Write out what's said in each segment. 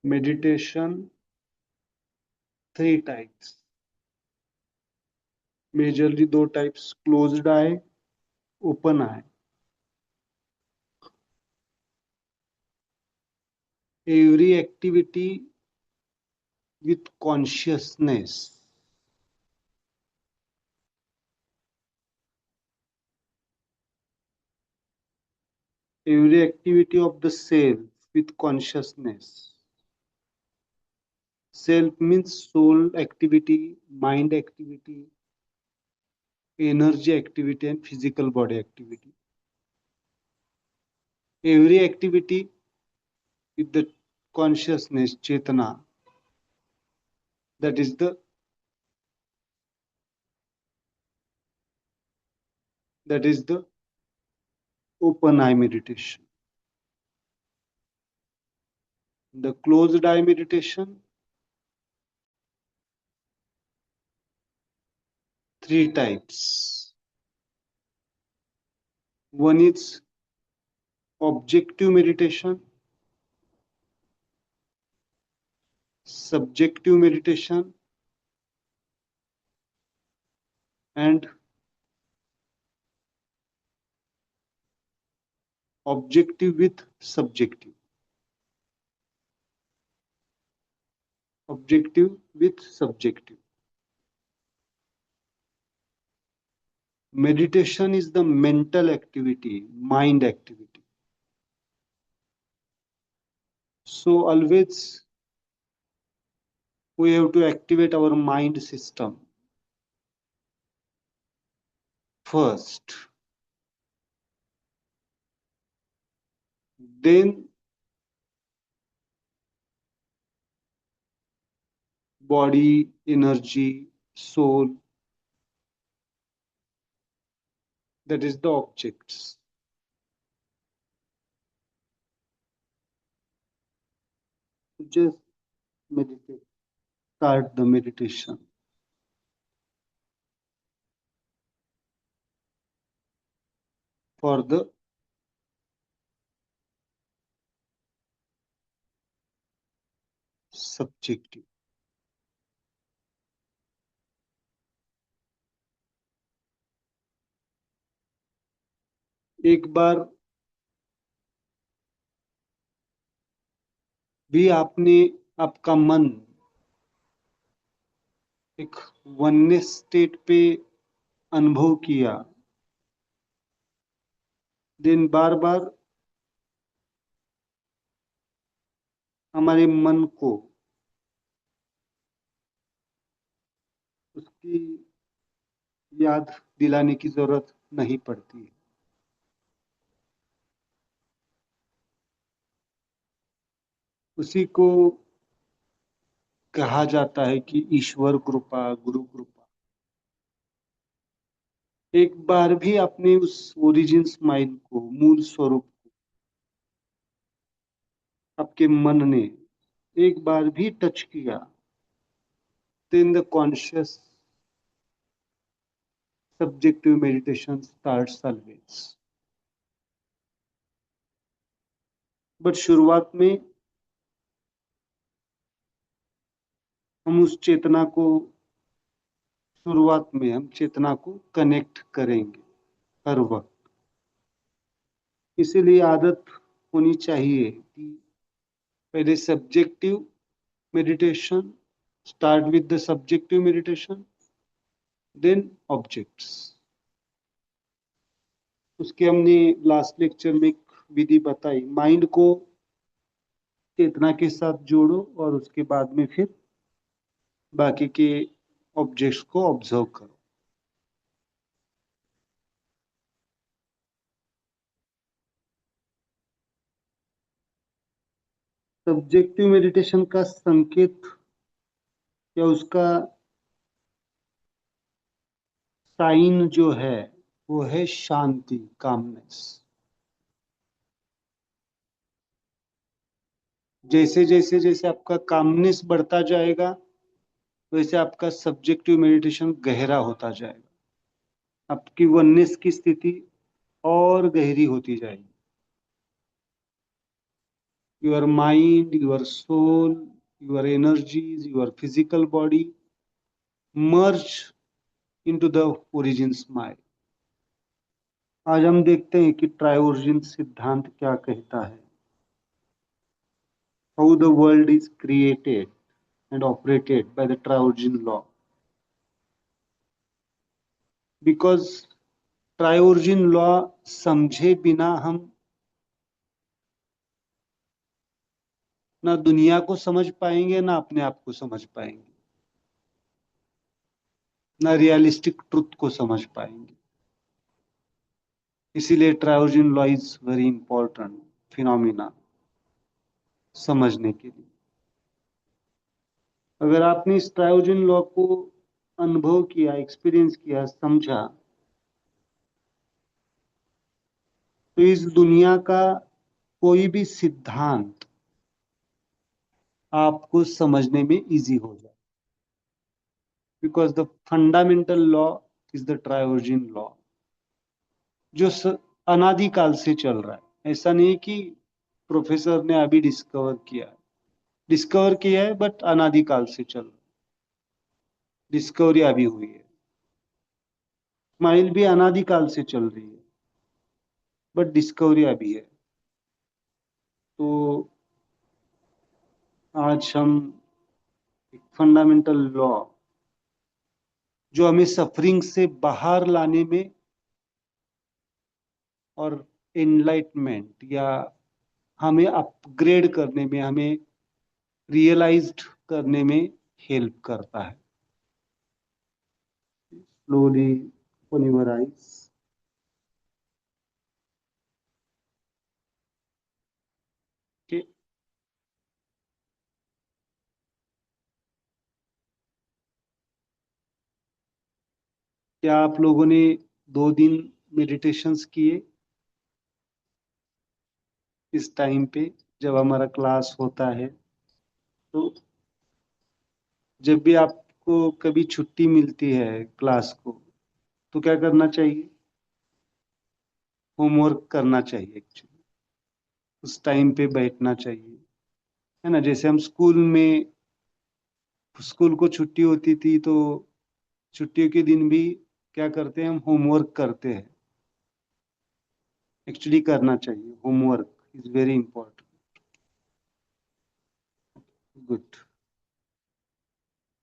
Meditation three types, majorly दो types, closed I, open I. Every activity with consciousness, every activity of the self with consciousness. Self means soul activity, mind activity, energy activity, and physical body activity. Every activity with the consciousness, chetana, that is the open eye meditation. The closed eye meditation, three types. One is objective meditation, subjective meditation, and objective with subjective. Objective with subjective. Meditation is the mental activity, mind activity. So always we have to activate our mind system first. Then body, energy, soul, that is the objects. Just meditate. Start the meditation. For the subjective. एक बार भी आपने आपका मन एक oneness state पे अनुभव किया, दिन बार बार हमारे मन को उसकी याद दिलाने की जरूरत नहीं पड़ती है. उसी को कहा जाता है कि ईश्वर कृपा, गुरु कृपा. एक बार भी आपने उस ओरिजिन स्माइल को, मूल स्वरूप को, आपके मन ने एक बार भी टच किया, then the conscious subjective meditation starts always. But शुरुआत में हम उस चेतना को, शुरुआत में हम चेतना को कनेक्ट करेंगे हर वक्त. इसीलिए आदत होनी चाहिए कि पहले subjective meditation, start with the subjective meditation, then objects. उसके हमने लास्ट लेक्चर में एक विधि बताई, माइंड को चेतना के साथ जोड़ो और उसके बाद में फिर बाकी के ऑब्जेक्ट्स को ऑब्जर्व करो. सब्जेक्टिव मेडिटेशन का संकेत या उसका साइन जो है वो है शांति, कामनेस. जैसे जैसे जैसे आपका कामनेस बढ़ता जाएगा वैसे आपका सब्जेक्टिव मेडिटेशन गहरा होता जाएगा, आपकी वननेस की स्थिति और गहरी होती जाएगी. your mind, your soul, your energies, your physical body merge into the origin smile. आज हम देखते हैं कि ट्रायोर्जिन सिद्धांत क्या कहता है. How the world is created and operated by the Triorgin law. Because triorgin law समझे बिना हम ना दुनिया को समझ पाएंगे ना अपने आप को समझ पाएंगे, ना रियलिस्टिक ट्रुथ को समझ पाएंगे. इसीलिए triorgin law is very important phenomena समझने के लिए. अगर आपने इस ट्रायोर्जिन लॉ को अनुभव किया, एक्सपीरियंस किया, समझा, तो इस दुनिया का कोई भी सिद्धांत आपको समझने में इजी हो जाए. Because the fundamental law is the triorgin law, जो अनादिकाल से चल रहा है. ऐसा नहीं कि प्रोफेसर ने अभी डिस्कवर किया है बट अनादिकाल से चल रहा है. डिस्कवरी अभी हुई है. स्माइल भी अनादिकाल से चल रही है बट डिस्कवरी अभी है. तो आज हम एक फंडामेंटल लॉ जो हमें सफरिंग से बाहर लाने में और एनलाइटमेंट या हमें अपग्रेड करने में, हमें रियलाइज्ड करने में हेल्प करता है. Slowly open your eyes. क्या आप लोगों ने 2 दिन मेडिटेशंस किए इस टाइम पे जब हमारा क्लास होता है? तो जब भी आपको कभी छुट्टी मिलती है क्लास को, तो क्या करना चाहिए? होमवर्क करना चाहिए. एक्चुअली उस टाइम पे बैठना चाहिए, है ना. जैसे हम स्कूल को छुट्टी होती थी तो छुट्टियों के दिन भी क्या करते हैं, हम होमवर्क करते हैं. एक्चुअली करना चाहिए. Homework is very important. Good.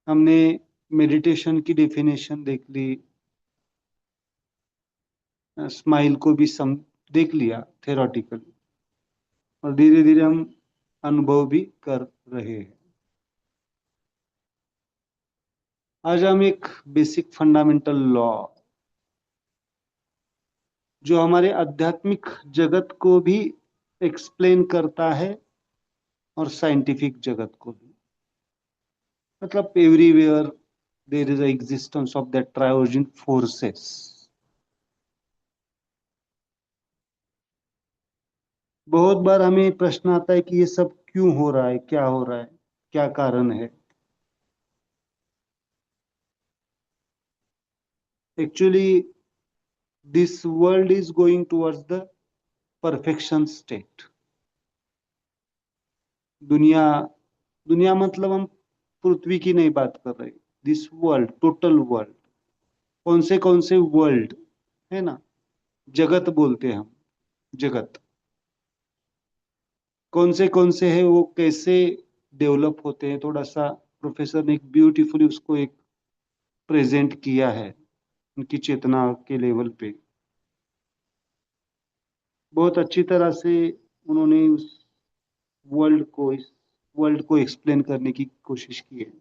हमने मेडिटेशन की डेफिनेशन देख ली, स्माइल को भी सम देख लिया थेरोटिकली, और धीरे धीरे हम अनुभव भी कर रहे हैं. आज हम एक बेसिक फंडामेंटल लॉ जो हमारे आध्यात्मिक जगत को भी एक्सप्लेन करता है और साइंटिफिक जगत को भी. मतलब everywhere there is a existence of that triorgin forces. बहुत बार हमें प्रश्न आता है कि ये सब क्यों हो रहा है, क्या हो रहा है, क्या कारण है. Actually this world is going towards the perfection state. दुनिया दुनिया मतलब हम पृथ्वी की नहीं बात कर रहे. This world, total world. कौन से वर्ल्ड, है ना. जगत बोलते हैं हम. जगत कौन से है, वो कैसे डेवलप होते हैं, थोड़ा सा प्रोफेसर ने एक ब्यूटीफुली उसको एक प्रेजेंट किया है उनकी चेतना के लेवल पे. बहुत अच्छी तरह से उन्होंने उस इस वर्ल्ड को एक्सप्लेन करने की कोशिश की है.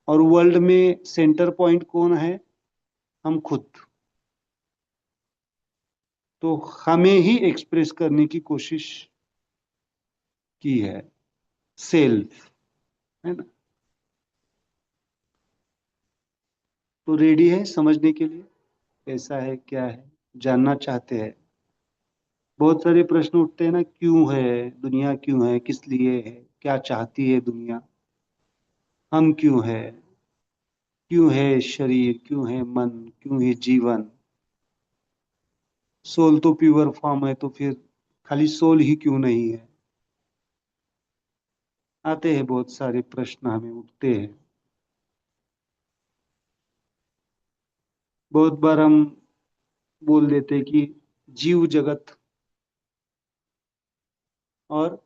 और वर्ल्ड में सेंटर पॉइंट कौन है? हम खुद. तो हमें ही एक्सप्रेस करने की कोशिश की है. सेल्फ, है ना. तो रेडी है समझने के लिए कैसा है, क्या है, जानना चाहते हैं. बहुत सारे प्रश्न उठते हैं ना, क्यों है दुनिया, क्यों है, किस लिए है, क्या चाहती है दुनिया, हम क्यों है शरीर, क्यों है मन, क्यों है जीवन. सोल तो प्योर फॉर्म है, तो फिर खाली सोल ही क्यों नहीं है. आते हैं, बहुत सारे प्रश्न हमें उठते हैं। बहुत बार हम बोल देते हैं कि जीव जगत और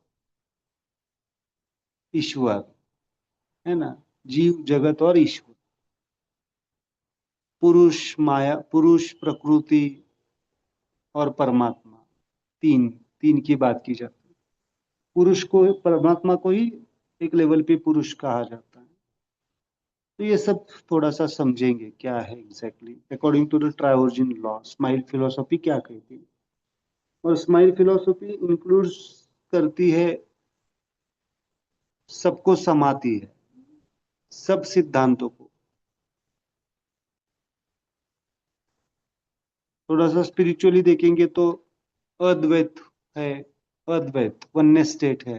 ईश्वर, है ना। जीव जगत और ईश्वर, पुरुष माया, पुरुष प्रकृति और परमात्मा, तीन तीन की बात की जाती है। पुरुष को, परमात्मा को ही एक लेवल पे पुरुष कहा जाता है। तो ये सब थोड़ा सा समझेंगे क्या है exactly according to the triorgin law, smile philosophy क्या कहती है। और स्माइल फिलोसॉफी इंक्लूड्स करती है, सबको समाती है, सब सिद्धांतों को। थोड़ा सा स्पिरिचुअली देखेंगे तो अद्वैत है, अद्वैत वननेस स्टेट है,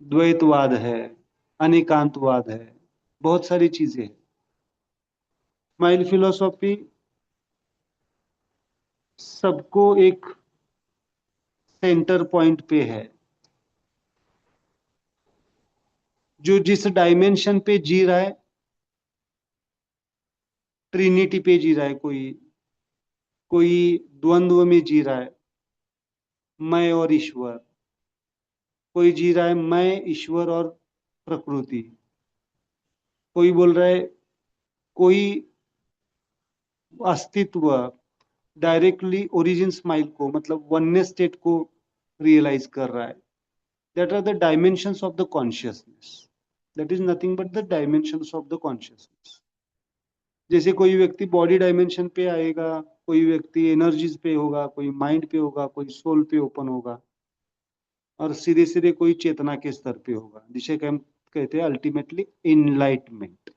द्वैतवाद है, अनेकांतवाद है, बहुत सारी चीजें हैं। स्माइल फिलोसॉफी सबको एक सेंटर पॉइंट पे है। जो जिस डायमेंशन पे जी रहा है, ट्रिनिटी पे जी रहा है, कोई कोई द्वंद्व में जी रहा है, मैं और ईश्वर। कोई जी रहा है मैं, ईश्वर और प्रकृति। कोई बोल रहा है, कोई अस्तित्व डायरेक्टली ओरिजिन स्माइल को, मतलब वननेस स्टेट को रियलाइज कर रहा है। That are the dimensions of the consciousness. That is nothing but the dimensions of the consciousness. जैसे कोई व्यक्ति बॉडी डायमेंशन पे आएगा, कोई व्यक्ति एनर्जीज पे होगा, कोई माइंड पे होगा, कोई सोल पे ओपन होगा, और सीधे सीधे कोई चेतना के स्तर पे होगा, जिसे हम कहते हैं अल्टीमेटली इनलाइटमेंट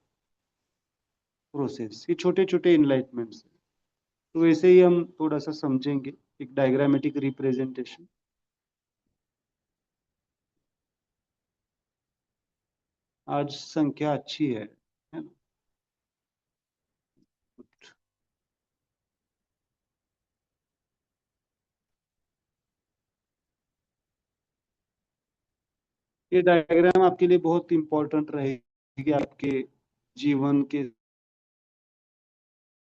प्रोसेस। ये छोटे छोटे इनलाइटमेंट्स हैं। तो वैसे ही हम थोड़ा सा समझेंगे, एक डायग्रामेटिक रिप्रेजेंटेशन। आज संख्या अच्छी है ना। ये डायग्राम आपके लिए बहुत इंपॉर्टेंट रहेगी, आपके जीवन के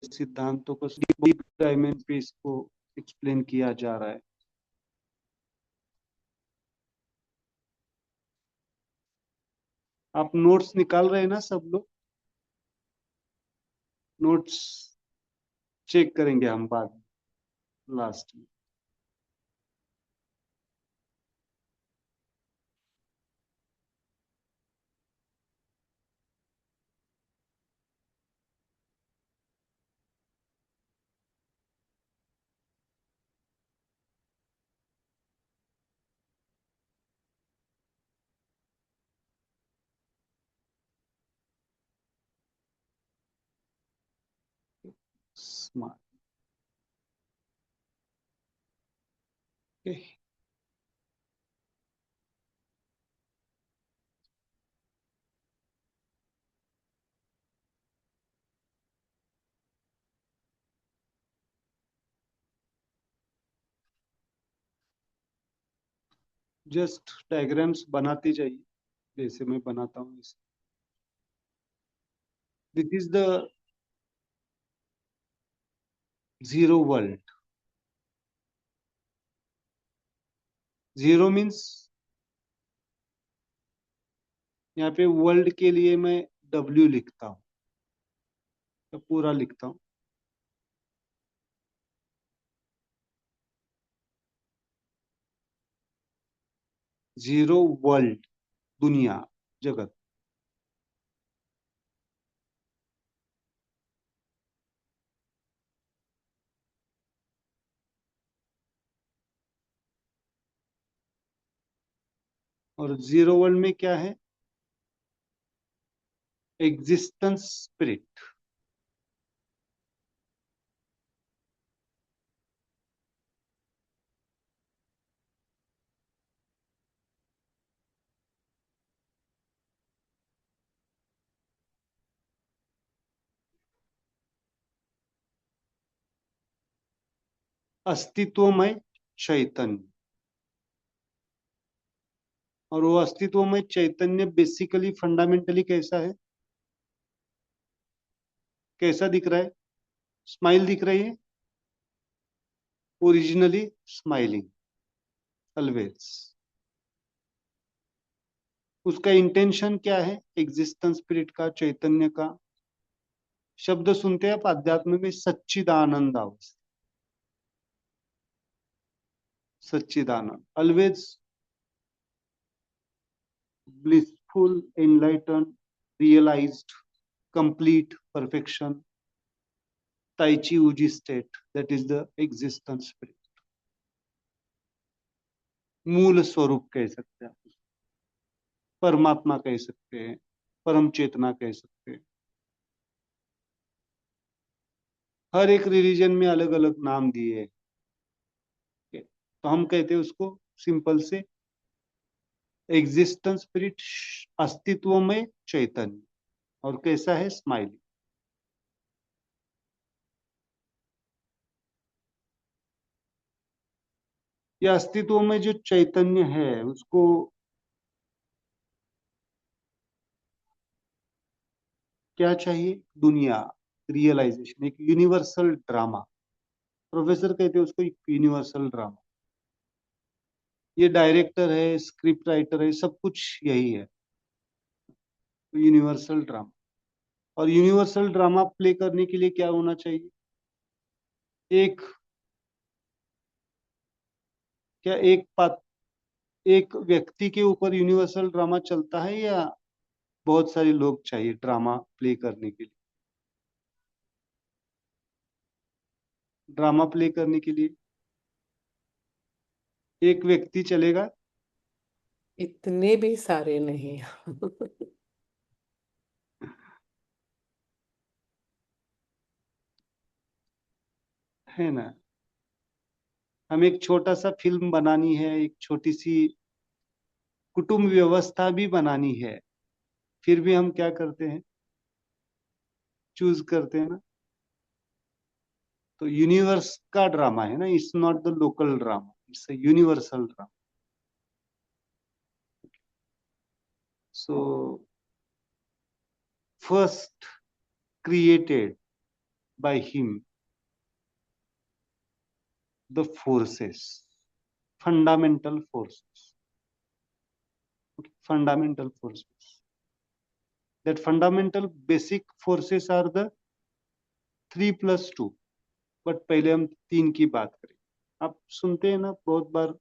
सिद्धांतों को डीप डायमेंशन पे इसको एक्सप्लेन किया जा रहा है। आप नोट्स निकाल रहे हैं ना सब लोग? नोट्स चेक करेंगे हम बाद में, लास्ट में। स्मार्ट। जस्ट डायग्राम्स बनाते जाइए, जैसे मैं बनाता हूँ इसे। This is the zero world. Zero means, यहाँ पे वर्ल्ड के लिए मैं डब्ल्यू लिखता हूँ, तो पूरा लिखता हूँ। जीरो वर्ल्ड, दुनिया, जगत। और जीरो वर्ल्ड में क्या है? Existence spirit. अस्तित्वमय चैतन्य। और वो अस्तित्व में चैतन्य बेसिकली फंडामेंटली कैसा है, कैसा दिख रहा है? स्माइल दिख रही है, ओरिजिनली स्माइलिंग ऑलवेज। उसका इंटेंशन क्या है, एग्जिस्टेंस स्पिरिट का, चैतन्य का? शब्द सुनते हैं आप अध्यात्म में, सच्चिदानंद अवस्था, सच्चिदानंद, always blissful, enlightened, realized, complete perfection, Tai Chi Uji state, that is the existence spirit. मूल स्वरूप कह सकते हैं, परमात्मा कह सकते हैं, परम चेतना कह सकते हैं। हर एक रिलीजन में अलग अलग नाम दिए हैं, तो हम कहते हैं उसको सिंपल से एग्जिस्टेंस स्पिरिट, अस्तित्व में चैतन्य। और कैसा है, स्माइलिंग। यह अस्तित्व में जो चैतन्य है उसको क्या चाहिए, दुनिया, रियलाइजेशन, एक यूनिवर्सल ड्रामा। प्रोफेसर कहते हैं उसको यूनिवर्सल ड्रामा। ये डायरेक्टर है, स्क्रिप्ट राइटर है, सब कुछ यही है, यूनिवर्सल ड्रामा। और यूनिवर्सल ड्रामा प्ले करने के लिए क्या होना चाहिए, एक, क्या एक एक व्यक्ति के ऊपर यूनिवर्सल ड्रामा चलता है, या बहुत सारे लोग चाहिए ड्रामा प्ले करने के लिए? ड्रामा प्ले करने के लिए एक व्यक्ति चलेगा? इतने भी सारे नहीं। है ना? हम एक छोटा सा फिल्म बनानी है, एक छोटी सी कुटुंब व्यवस्था भी बनानी है, फिर भी हम क्या करते हैं, चूज करते हैं ना। तो यूनिवर्स का ड्रामा है ना, it's not the local drama, it's a universal drama. So first created by him the forces, fundamental forces, okay? Fundamental forces, that fundamental basic forces are the 3+2, but पहले हम 3 की बात करें। आप सुनते हैं ना बहुत बार,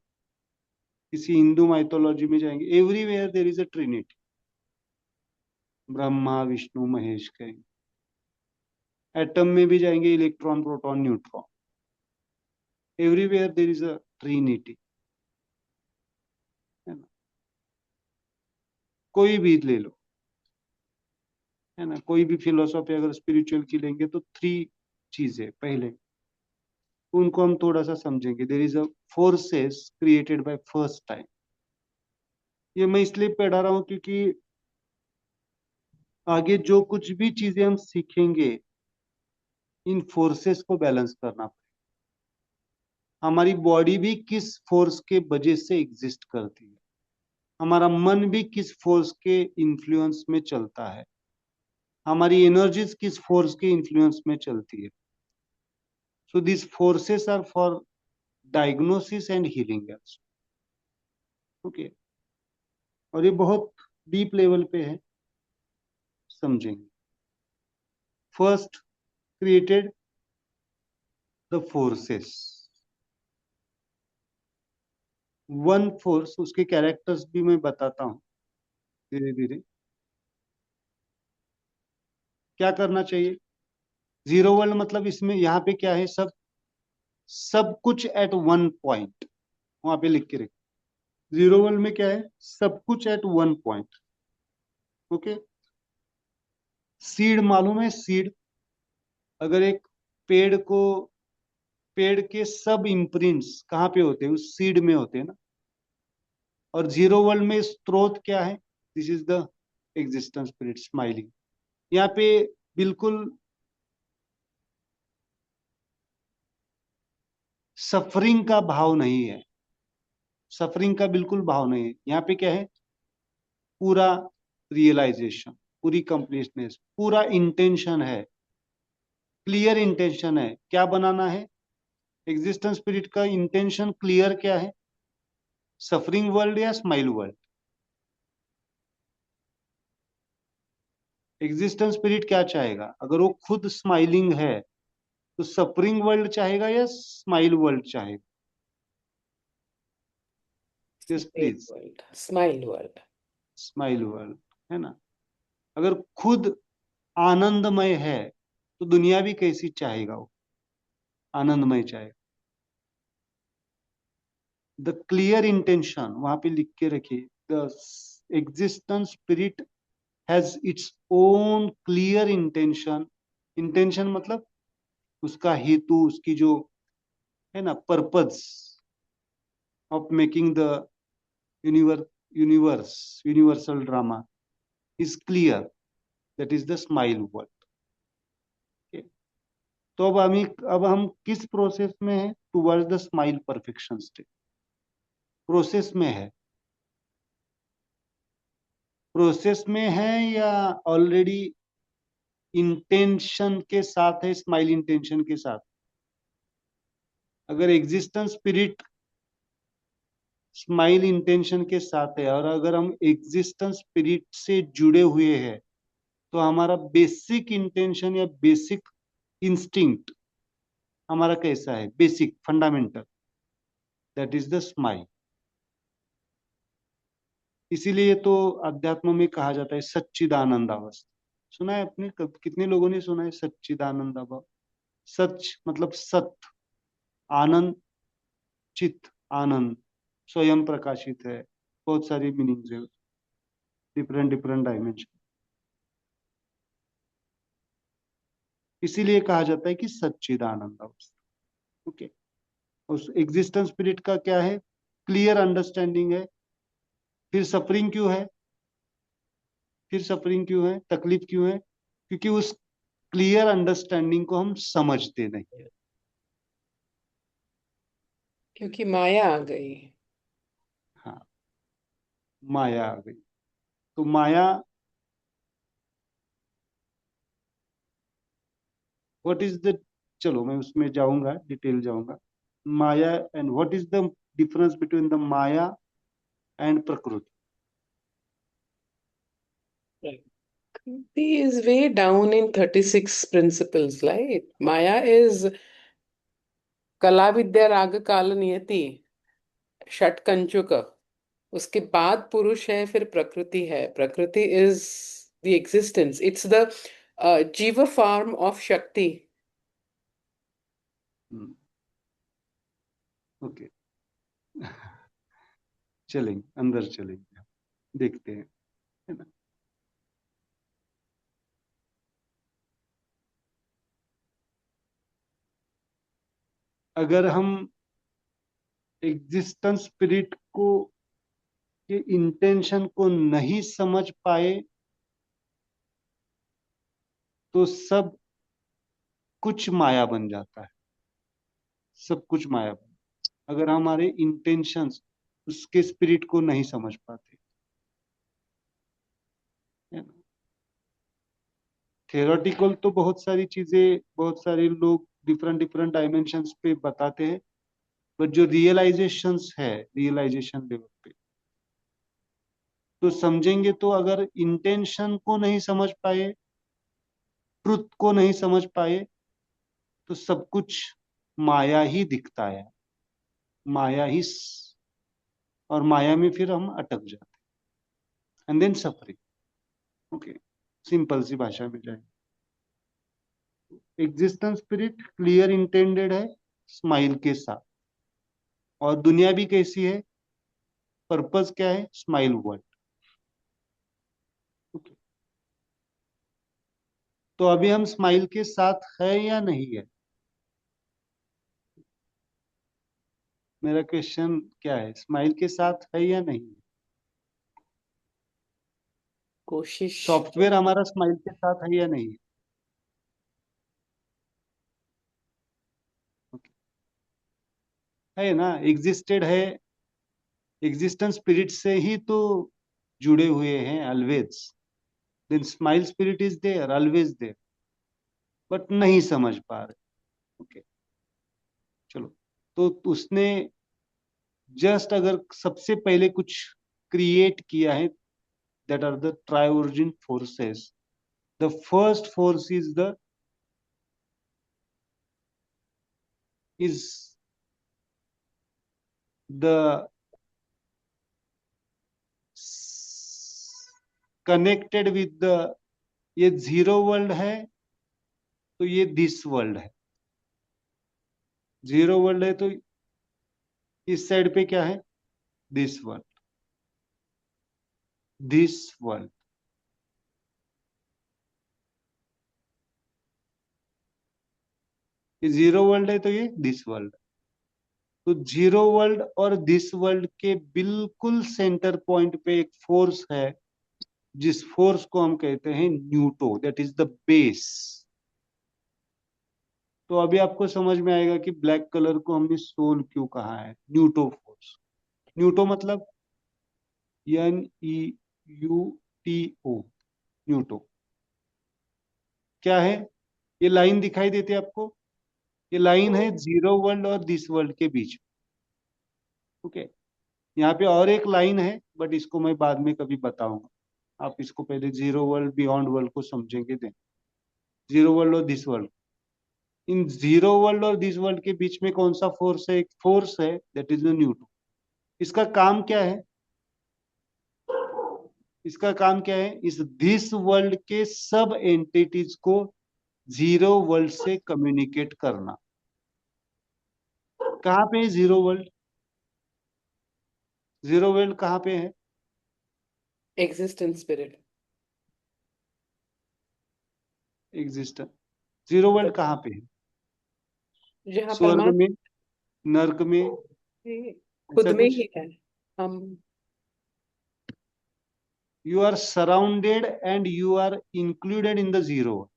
किसी हिंदू माइथोलॉजी में जाएंगे, everywhere there is a trinity, Brahma Vishnu Mahesh कहेंगे। एटम में भी जाएंगे, electron proton neutron, everywhere there is a trinity, है ना? कोई भी ले लो, है ना, कोई भी फिलोसॉफी अगर स्पिरिचुअल की लेंगे तो 3 चीजें पहले उनको हम थोड़ा सा समझेंगे। There is a forces created by first time. ये मैं इसलिए पढ़ा रहा हूं क्योंकि आगे जो कुछ भी चीजें हम सीखेंगे, इन फोर्सेस को बैलेंस करना पड़ेगा। हमारी बॉडी भी किस फोर्स के वजह से एग्जिस्ट करती है, हमारा मन भी किस फोर्स के इन्फ्लुएंस में चलता है, हमारी एनर्जीज किस फोर्स के इन्फ्लुएंस में चलती है। So this forces are for diagnosis and healing, okay? और ये बहुत डीप लेवल पे है, समझेंगे। First created the forces, one force, उसके कैरेक्टर्स भी मैं बताता हूं धीरे धीरे। क्या करना चाहिए, जीरो वर्ल्ड मतलब इसमें यहाँ पे क्या है, सब सब कुछ एट वन पॉइंट, वहां पे लिख के रखिए। जीरो वर्ल्ड में क्या है, सब कुछ at one point, okay? Seed मालूम है, सीड, अगर एक पेड़ को, पेड़ के सब इम्प्रिंट्स कहाँ पे होते हैं, उस सीड में होते हैं ना। और जीरो वर्ल्ड में स्रोत क्या है, this is the existence spirit smiling. यहाँ पे बिल्कुल सफरिंग का भाव नहीं है, सफरिंग का बिल्कुल भाव नहीं है। यहाँ पे क्या है, पूरा रियलाइजेशन, पूरी कंप्लीटनेस, पूरा इंटेंशन है, क्लियर इंटेंशन है। क्या बनाना है? एग्जिस्टेंस स्पिरिट का इंटेंशन क्लियर क्या है? सफरिंग वर्ल्ड या स्माइल वर्ल्ड? एग्जिस्टेंस स्पिरिट क्या चाहेगा? अगर वो खुद स्माइलिंग है तो सफरिंग वर्ल्ड चाहेगा या स्माइल वर्ल्ड चाहेगा? Yes smile please. World, smile world. Smile world, है ना? अगर खुद आनंदमय है तो दुनिया भी कैसी चाहेगा? वो आनंदमय चाहेगा। द क्लियर इंटेंशन वहां पे लिख के रखिए, the existence spirit has its own clear intention. Intention मतलब उसका हेतु, उसकी जो है ना purpose of making the universe universal drama is clear, that is the smile world. तो अब हम किस प्रोसेस में है? Towards the smile perfection state. Process में है? प्रोसेस में है या ऑलरेडी इंटेंशन के साथ है, स्माइल इंटेंशन के साथ? अगर एग्जिस्टेंस स्पिरिट स्माइल इंटेंशन के साथ है और अगर हम एग्जिस्टेंस स्पिरिट से जुड़े हुए हैं तो हमारा बेसिक इंटेंशन या बेसिक इंस्टिंक्ट हमारा कैसा है? Basic fundamental, that is the smile. इसीलिए तो अध्यात्म में कहा जाता है सच्चिदानंद अवस्था। सुना है आपने? कितने लोगों ने सुना है सच्चिदानंद अवस्था? सच मतलब सत्य, आनंद, चित, आनंद, स्वयं प्रकाशित है। बहुत सारी मीनिंग्स है, डिफरेंट डिफरेंट डायमेंशन। इसीलिए कहा जाता है कि सच्चिदानंद अवस्था। ओके। उस एग्जिस्टेंस स्पिरिट का क्या है? क्लियर अंडरस्टैंडिंग है। फिर सफरिंग क्यों है? फिर सफरिंग क्यों है, तकलीफ क्यों है? क्योंकि उस क्लियर अंडरस्टैंडिंग को हम समझते नहीं है। क्योंकि माया आ गई। हाँ, माया आ गई। तो माया, व्हाट इज द, चलो मैं उसमें जाऊंगा, डिटेल जाऊंगा। Maya and what is the difference between the maya and prakriti? Right. He is way down in 36 principles, right? Maya is कला विद्या राग काल नियति, षटकंचुक। उसके बाद पुरुष है, फिर प्रकृति है। प्रकृति is the existence, it's the जीव फॉर्म ऑफ शक्ति। ओके, चलेंगे अंदर, चलेंगे, देखते हैं, है ना? अगर हम एग्जिस्टेंस स्पिरिट को के इंटेंशन को नहीं समझ पाए तो सब कुछ माया बन जाता है। सब कुछ माया बन, अगर हमारे इंटेंशंस उसके स्पिरिट को नहीं समझ पाते, है ना? थियोरेटिकल तो बहुत सारी चीजें, बहुत सारे लोग डिफरेंट डिफरेंट डायमेंशंस पे बताते हैं, बट जो रियलाइजेशंस है, रियलाइजेशन लेवल पे तो समझेंगे। तो अगर इंटेंशन को नहीं समझ पाए, ट्रुथ को नहीं समझ पाए, तो सब कुछ माया ही दिखता है, माया ही और माया में फिर हम अटक जाते हैं, and then suffering. Okay, simple सी भाषा में जाए, एग्जिस्टेंस स्पिरिट क्लियर इंटेंडेड है स्माइल के साथ, और दुनिया भी कैसी है? पर्पस क्या है? Smile world. ओके, तो अभी हम स्माइल के साथ है या नहीं है? मेरा क्वेश्चन क्या है, स्माइल के साथ है या नहीं? कोशिश। सॉफ्टवेयर हमारा स्माइल के साथ है या नहीं? Okay. है ना, एग्जिस्टेड है, एग्जिस्टेंस स्पिरिट से ही तो जुड़े हुए हैं always, then smile spirit is there, always there, but नहीं समझ पा रहे। ओके, चलो, तो उसने जस्ट अगर सबसे पहले कुछ क्रिएट किया है, that are the triorgin forces. The first force is the connected with the, ये जीरो वर्ल्ड है तो ये दिस वर्ल्ड है, जीरो वर्ल्ड है तो इस साइड पे क्या है, दिस वर्ल्ड, दिस वर्ल्ड। ये जीरो वर्ल्ड है तो ये दिस वर्ल्ड। तो जीरो वर्ल्ड और दिस वर्ल्ड के बिल्कुल सेंटर पॉइंट पे एक फोर्स है, जिस फोर्स को हम कहते हैं न्यूटो, दैट इज द बेस। तो अभी आपको समझ में आएगा कि ब्लैक कलर को हमने सोल क्यों कहा है, न्यूटो फोर्स। न्यूटो मतलब NEUTO, न्यूटो क्या है? ये लाइन दिखाई देती है आपको, ये लाइन है जीरो वर्ल्ड और दिस वर्ल्ड के बीच। ओके, यहाँ पे और एक लाइन है, बट इसको मैं बाद में कभी बताऊंगा। आप इसको पहले जीरो वर्ल्ड बियॉन्ड वर्ल्ड को समझेंगे दें, जीरो वर्ल्ड और this world. In zero world और दिस वर्ल्ड के बीच में कौन सा फोर्स है? एक फोर्स है, दैट इज द न्यूटन। इसका काम क्या है? इसका काम क्या है? इस दिस वर्ल्ड के सब एंटिटीज को जीरो वर्ल्ड से कम्युनिकेट करना। कहाँ पे है जीरो वर्ल्ड? जीरो वर्ल्ड कहाँ पे है? existence spirit. Existence. Zero world कहाँ पे है? जहाँ स्वर्ग परमात्मा में, नर्क में, खुद ऐसा में कुछ? ही है। हम you are surrounded and you are included in the zero,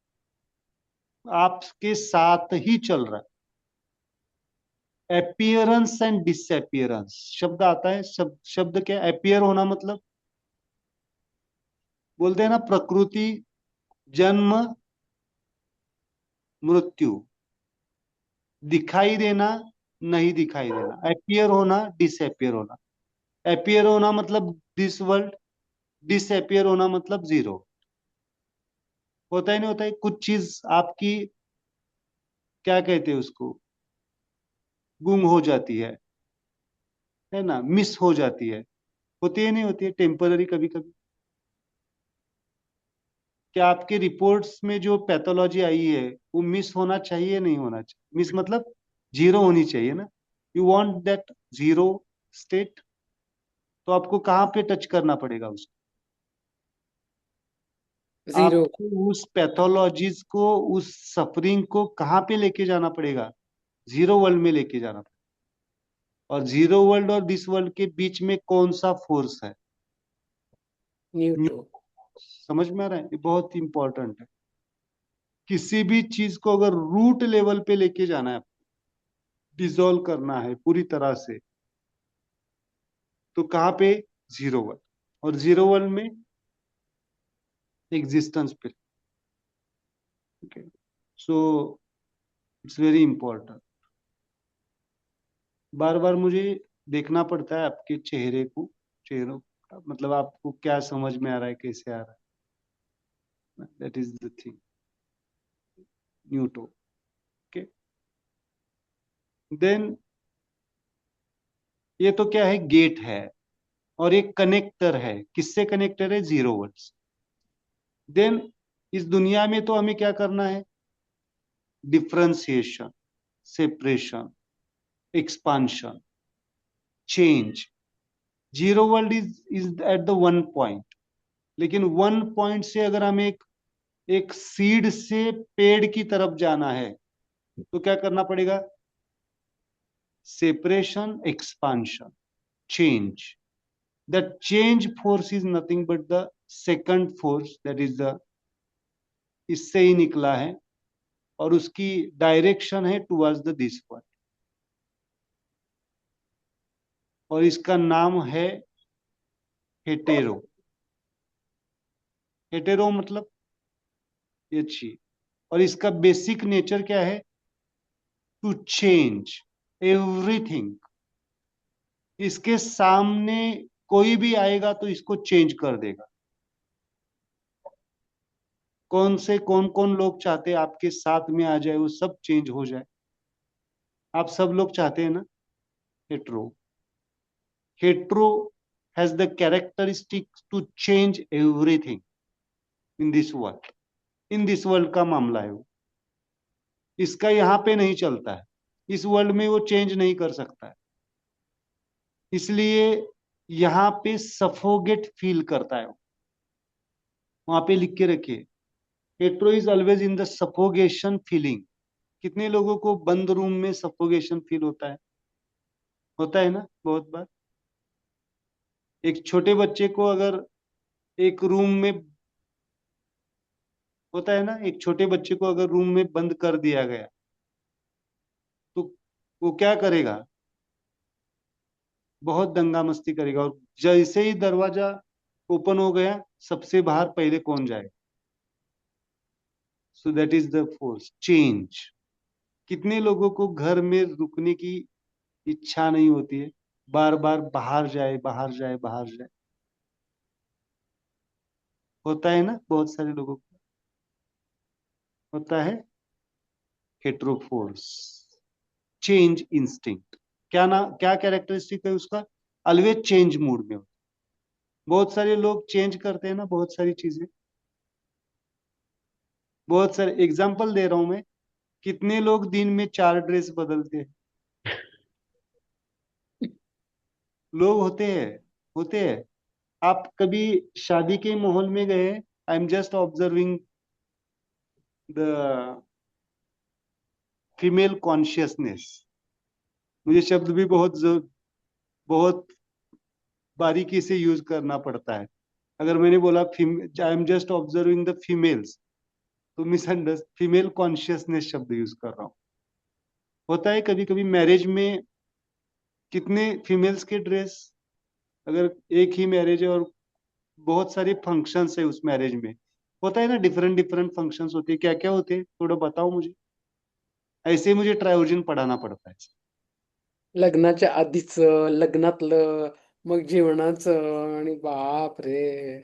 आपके साथ ही चल रहा है। अपियरेंस एंड डिसअपियरेंस शब्द आता है, शब्द क्या? अपियर होना मतलब, बोलते हैं ना, प्रकृति, जन्म, मृत्यु, दिखाई देना, नहीं दिखाई देना। अपियर होना, डिसअपियर होना। अपियर होना मतलब दिस वर्ल्ड, डिसअपियर होना मतलब जीरो। होता ही नहीं होता है कुछ चीज आपकी, क्या कहते हैं उसको, गुम हो जाती है ना, मिस हो जाती है। होती है नहीं होती है, टेम्पररी कभी कभी। क्या आपके रिपोर्ट्स में जो पैथोलॉजी आई है वो मिस होना चाहिए, नहीं होना चाहिए? मिस मतलब जीरो होनी चाहिए ना। You want that zero state, तो आपको कहाँ पे टच करना पड़ेगा उसको? जीरो। आपको उस पैथोलॉजीज को, उस सफरिंग को कहाँ पे लेके जाना पड़ेगा? जीरो वर्ल्ड में लेके जाना पड़ेगा। और जीरो वर्ल्ड और दिस वर्ल्ड के बीच में कौन सा फोर्स है? न्यूटो। समझ में आ रहा है? ये बहुत इंपॉर्टेंट है। किसी भी चीज को अगर रूट लेवल पे लेके जाना है, डिसॉल्व करना है पूरी तरह से, तो कहाँ पे? Zero world. और जीरो वर्ल्ड में एग्जिस्टेंस पे। Okay, so it's very important. बार बार मुझे देखना पड़ता है आपके चेहरे को, चेहरों का, मतलब आपको क्या समझ में आ रहा है, कैसे आ रहा है, that is the thing, neuto. Okay, then ये तो क्या है? गेट है, और एक कनेक्टर है। किससे कनेक्टर है? जीरो वर्ल्ड से। देन इस दुनिया में तो हमें क्या करना है? Differentiation, separation, expansion, change. Zero world is at the one point, लेकिन वन पॉइंट से अगर हमें एक सीड से पेड़ की तरफ जाना है तो क्या करना पड़ेगा? Separation, expansion, change. The change force is nothing but the second force, that is the, इससे ही निकला है, और उसकी डायरेक्शन है टुवर्ड्स द दिस वर्ल्ड, और इसका नाम है हेटेरो। हेटेरो मतलब ये चाहिए। और इसका बेसिक नेचर क्या है? To change everything. इसके सामने कोई भी आएगा तो इसको चेंज कर देगा। कौन कौन लोग चाहते हैं आपके साथ में आ जाए, वो सब चेंज हो जाए? आप सब लोग चाहते हैं ना hetero? Hetero has the characteristic to change everything in this world. In this world का मामला है वो। इसका यहाँ पे नहीं चलता है, इस वर्ल्ड में वो चेंज नहीं कर सकता है। इसलिए यहाँ पे सफोगेट फील करता है। वहां पे लिख के रखिए, hetero is always in the suffocation feeling. कितने लोगों को बंद रूम में सफोगेशन फील होता है? होता है ना बहुत बार। एक छोटे बच्चे को अगर एक रूम में, होता है ना, एक छोटे बच्चे को अगर रूम में बंद कर दिया गया तो वो क्या करेगा? बहुत दंगा मस्ती करेगा। और जैसे ही दरवाजा ओपन हो गया, सबसे बाहर पहले कौन जाए? So that is the force change. कितने लोगों को घर में रुकने की इच्छा नहीं होती है, बार बार बाहर जाए बाहर जाए बाहर जाए? होता है ना बहुत सारे लोगों को, होता है। हेट्रोफोर्स चेंज इंस्टिंक्ट। क्या ना, क्या कैरेक्टरिस्टिक है उसका? ऑलवेज चेंज मूड में हो। बहुत सारे लोग चेंज करते हैं ना बहुत सारी चीजें। बहुत सारे एग्जांपल दे रहा हूं मैं। कितने लोग दिन में 4 ड्रेस बदलते हैं? लोग होते हैं, होते हैं। आप कभी शादी के माहौल में गए? I am just observing the female consciousness. मुझे शब्द भी बहुत बारीकी से यूज करना पड़ता है। अगर मैंने बोला I am just observing the females, तो मिसअंडरस्ट फीमेल कॉन्शियसनेस शब्द यूज कर रहा हूँ। होता है कभी कभी मैरिज में, कितने फीमेल्स के ड्रेस, अगर एक ही मैरिज है और बहुत सारे फंक्शंस है उस मैरिज में, होता है ना, डिफरेंट डिफरेंट फंक्शंस होते हैं, क्या क्या होते हैं थोड़ा बताओ मुझे। ऐसे ही मुझे ट्रायोजन पढ़ाना पड़ता है लग्नाच्या आधीच, लग्नातलं, मग जेवणाचं, आणि बाप रे.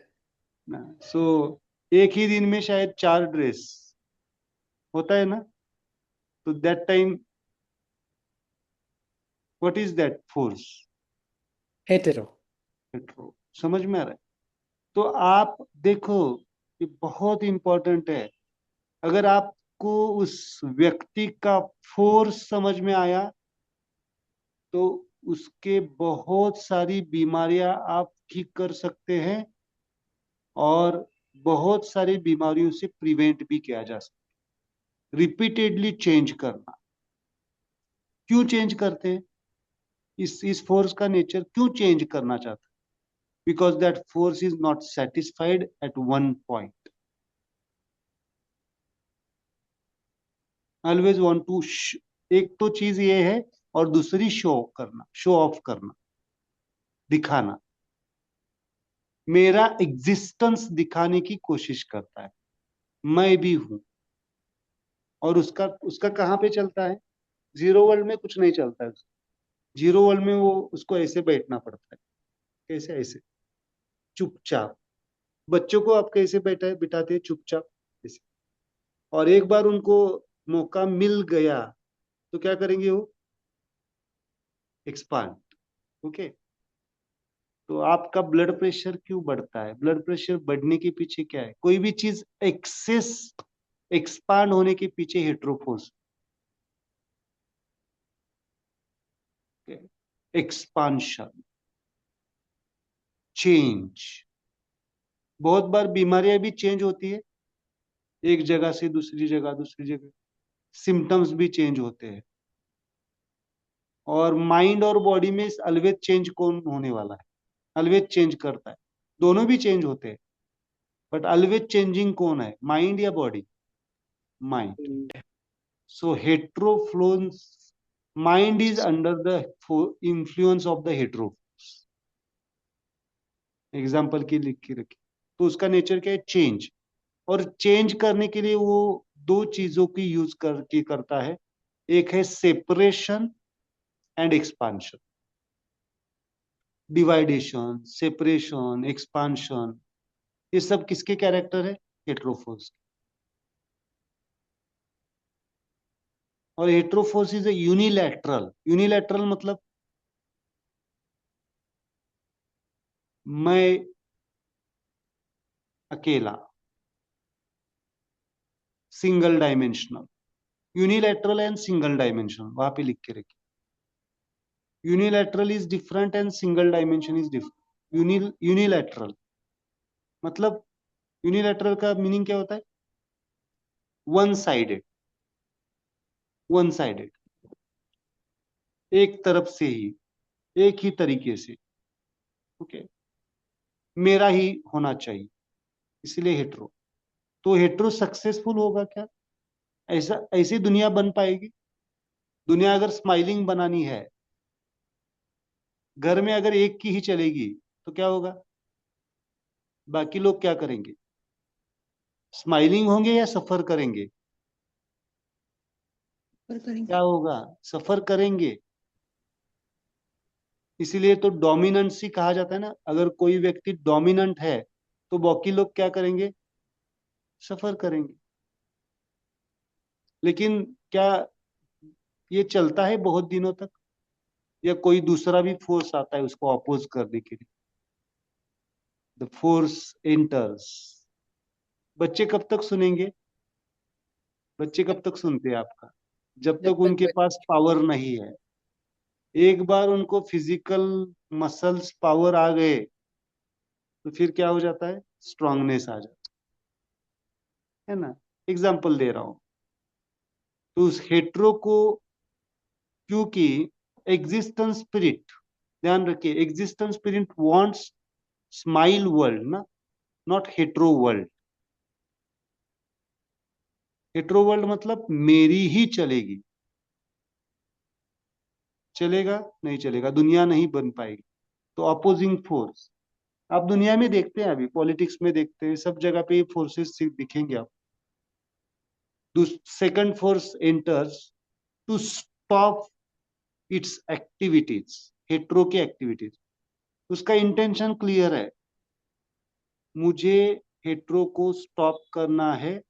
ना। सो एक ही दिन में शायद 4 ड्रेस होता है ना। तो that time what is that force? Hetero. Petrol. समझ में आ रहा है? तो आप देखो, ये बहुत इंपॉर्टेंट है। अगर आपको उस व्यक्ति का फोर्स समझ में आया तो उसके बहुत सारी बीमारियां आप ठीक कर सकते हैं, और बहुत सारी बीमारियों से प्रिवेंट भी किया जा सकता है। रिपीटेडली चेंज करना। क्यों चेंज करते हैं? इस फोर्स का नेचर क्यों चेंज करना चाहता है? Because that force is not satisfied at one point. Always want to, एक तो चीज ये है, और दूसरी शो करना, शो ऑफ करना, दिखाना। मेरा एग्जिस्टेंस दिखाने की कोशिश करता है, मैं भी हूं। और उसका उसका कहाँ पे चलता है? जीरो वर्ल्ड में कुछ नहीं चलता है। जीरो वर्ल्ड में वो उसको ऐसे बैठना पड़ता है। कैसे? ऐसे चुपचाप। बच्चों को आप कैसे बिठाते हैं? चुपचाप ऐसे। और एक बार उनको मौका मिल गया तो क्या करेंगे वो? एक्सपांड। ओके। तो आपका ब्लड प्रेशर क्यों बढ़ता है? ब्लड प्रेशर बढ़ने के पीछे क्या है? कोई भी चीज एक्सेस, एक्सपांड होने के पीछे हेट्रोफोर्स, एक्सपांशन, चेंज। बहुत बार बीमारियां भी चेंज होती है, एक जगह से दूसरी जगह, दूसरी जगह सिम्टम्स भी चेंज होते हैं। और माइंड और बॉडी में अलवेज चेंज कौन होने वाला है? अलवेज चेंज करता है। दोनों भी चेंज होते हैं, बट अलवेज चेंजिंग कौन है, माइंड या body? Mind. So heteroflows, mind is under the influence of the hetero. Example की लिख के रखिए। तो उसका नेचर क्या है? चेंज। और चेंज करने के लिए वो दो चीजों की यूज करके करता है। एक है separation and expansion. Divideation, separation, expansion, ये सब किसके कैरेक्टर है? हेट्रोफोर्स। और heteroforce is a unilateral. Unilateral मतलब मैं अकेला, single dimensional. Unilateral and single dimensional वहां पे लिख के रखिए। Unilateral is different and single dimension is different. Unilateral मतलब, यूनिलैटरल का मीनिंग क्या होता है? One sided. वन साइडेड, एक तरफ से ही, एक ही तरीके से। ओके, मेरा ही होना चाहिए, इसलिए हेट्रो। तो हेट्रो सक्सेसफुल होगा क्या? ऐसा ऐसी दुनिया बन पाएगी? दुनिया अगर स्माइलिंग बनानी है, घर में अगर एक की ही चलेगी, तो क्या होगा? बाकी लोग क्या करेंगे? स्माइलिंग होंगे या सफर करेंगे? पर करेंगे। क्या होगा? सफर करेंगे। इसीलिए तो डोमिनेंसी कहा जाता है ना। अगर कोई व्यक्ति डोमिनेंट है, तो बाकी लोग क्या करेंगे? सफर करेंगे। लेकिन क्या ये चलता है बहुत दिनों तक? या कोई दूसरा भी फोर्स आता है उसको अपोज करने के लिए? The force enters. बच्चे कब तक सुनेंगे? बच्चे कब तक सुनते हैं आपका? जब जब तक तक उनके पास पावर नहीं है। एक बार उनको फिजिकल मसल्स पावर आ गए, तो फिर क्या हो जाता है? स्ट्रांगनेस आ जाता है ना। एग्जाम्पल दे रहा हूं। तो उस हेट्रो को, क्योंकि एग्जिस्टेंस स्पिरिट, ध्यान रखिए, existence spirit wants smile world ना, not hetero world. Hetero world मतलब मेरी ही चलेगी। चलेगा? नहीं चलेगा, दुनिया नहीं बन पाएगी। तो अपोजिंग फोर्स आप दुनिया में देखते हैं, अभी पॉलिटिक्स में देखते हैं, सब जगह पे ये फोर्सेस दिखेंगे आप। Second force enters to stop its activities, hetero की एक्टिविटीज। उसका इंटेंशन क्लियर है, मुझे हेट्रो को स्टॉप करना है।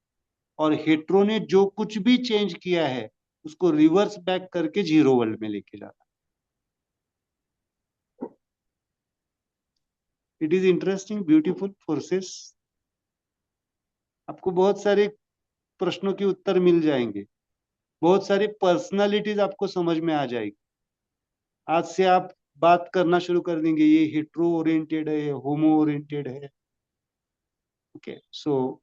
और हेट्रो ने जो कुछ भी चेंज किया है, उसको रिवर्स बैक करके जीरो वर्ल्ड में लेके जाना। It is interesting, beautiful forces. आपको बहुत सारे प्रश्नों के उत्तर मिल जाएंगे, बहुत सारी पर्सनालिटीज आपको समझ में आ जाएगी। आज से आप बात करना शुरू कर देंगे, ये हेट्रो ओरिएंटेड है, होमो ओरिएंटेड है। ओके, सो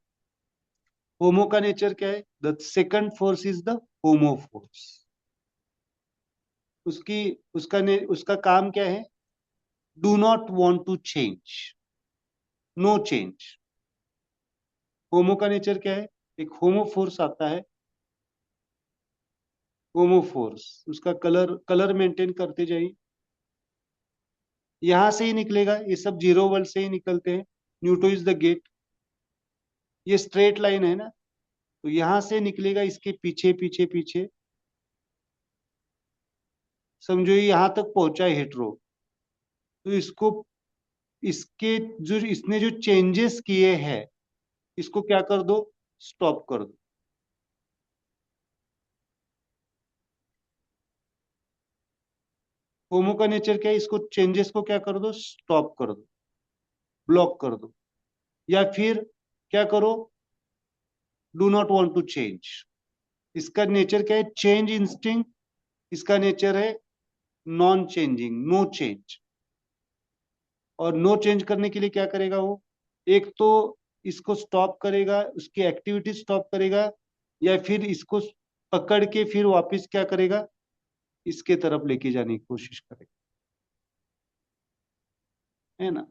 होमो का नेचर क्या है? The second force is the homo force. उसकी उसका काम क्या है? Do not want to change, no change. Homo का नेचर क्या है? एक होमो फोर्स आता है, होमो फोर्स, उसका कलर कलर मेंटेन करते जाइए। यहां से ही निकलेगा, ये सब जीरो वर्ल्ड से ही निकलते हैं। न्यूटो इज द गेट। ये स्ट्रेट लाइन है ना, तो यहां से निकलेगा, इसके पीछे पीछे पीछे, समझो ये यहां तक पहुंचा है हेट्रो। तो इसको, इसके जो इसने जो चेंजेस किए हैं, इसको क्या कर दो? स्टॉप कर दो। होमो का नेचर क्या है? इसको चेंजेस को क्या कर दो? स्टॉप कर दो, ब्लॉक कर दो। या फिर क्या करो? Do not want to change. इसका नेचर क्या है? Change instinct. इसका नेचर है नॉन चेंजिंग, नो चेंज। और नो चेंज करने के लिए क्या करेगा वो? एक तो इसको स्टॉप करेगा, उसकी एक्टिविटी स्टॉप करेगा, या फिर इसको पकड़ के फिर वापस क्या करेगा? इसके तरफ लेके जाने की कोशिश करेगा, है ना।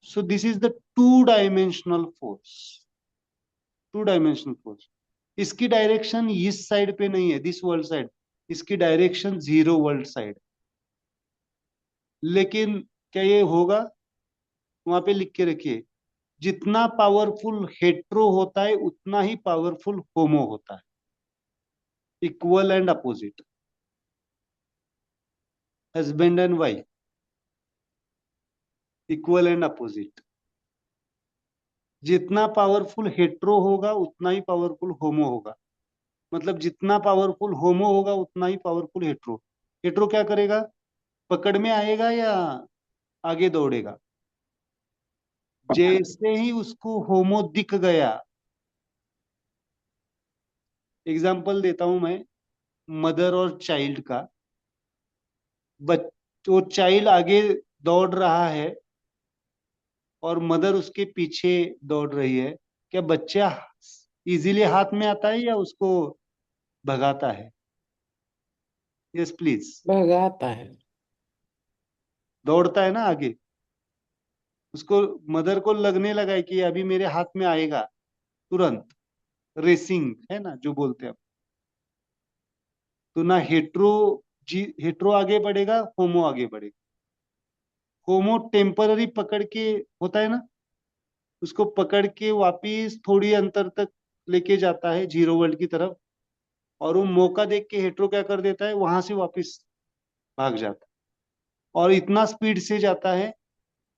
So this is the two dimensional force. Two dimensional force. इसकी डायरेक्शन इस साइड पे नहीं है, दिस वर्ल्ड साइड। इसकी डायरेक्शन जीरो वर्ल्ड साइड। लेकिन क्या ये होगा? वहां पे लिख के रखिए, जितना पावरफुल हेट्रो होता है उतना ही पावरफुल होमो होता है, equal and opposite, husband and wife, equal and opposite. जितना पावरफुल हेट्रो होगा उतना ही पावरफुल होमो होगा, मतलब जितना पावरफुल होमो होगा उतना ही पावरफुल हेट्रो। हेट्रो क्या करेगा, पकड़ में आएगा या आगे दौड़ेगा? जैसे ही उसको होमो दिख गया, एग्जाम्पल देता हूं मैं, मदर और चाइल्ड का। वो चाइल्ड आगे दौड़ रहा है और मदर उसके पीछे दौड़ रही है, क्या बच्चा इजीली हाथ में आता है या उसको भगाता है? Yes please. भगाता है। दौड़ता है ना आगे, उसको, मदर को लगने लगा है कि अभी मेरे हाथ में आएगा, तुरंत रेसिंग है ना जो बोलते हैं। तो ना हेट्रो, जी हेट्रो आगे बढ़ेगा, होमो आगे बढ़ेगा। होमो टेम्पररी पकड़ के होता है ना, उसको पकड़ के वापिस थोड़ी अंतर तक लेके जाता है, जीरो वर्ल्ड की तरफ, और वो मौका देख के हेट्रो क्या कर देता है, वहां से वापिस भाग जाता है, और इतना स्पीड से जाता है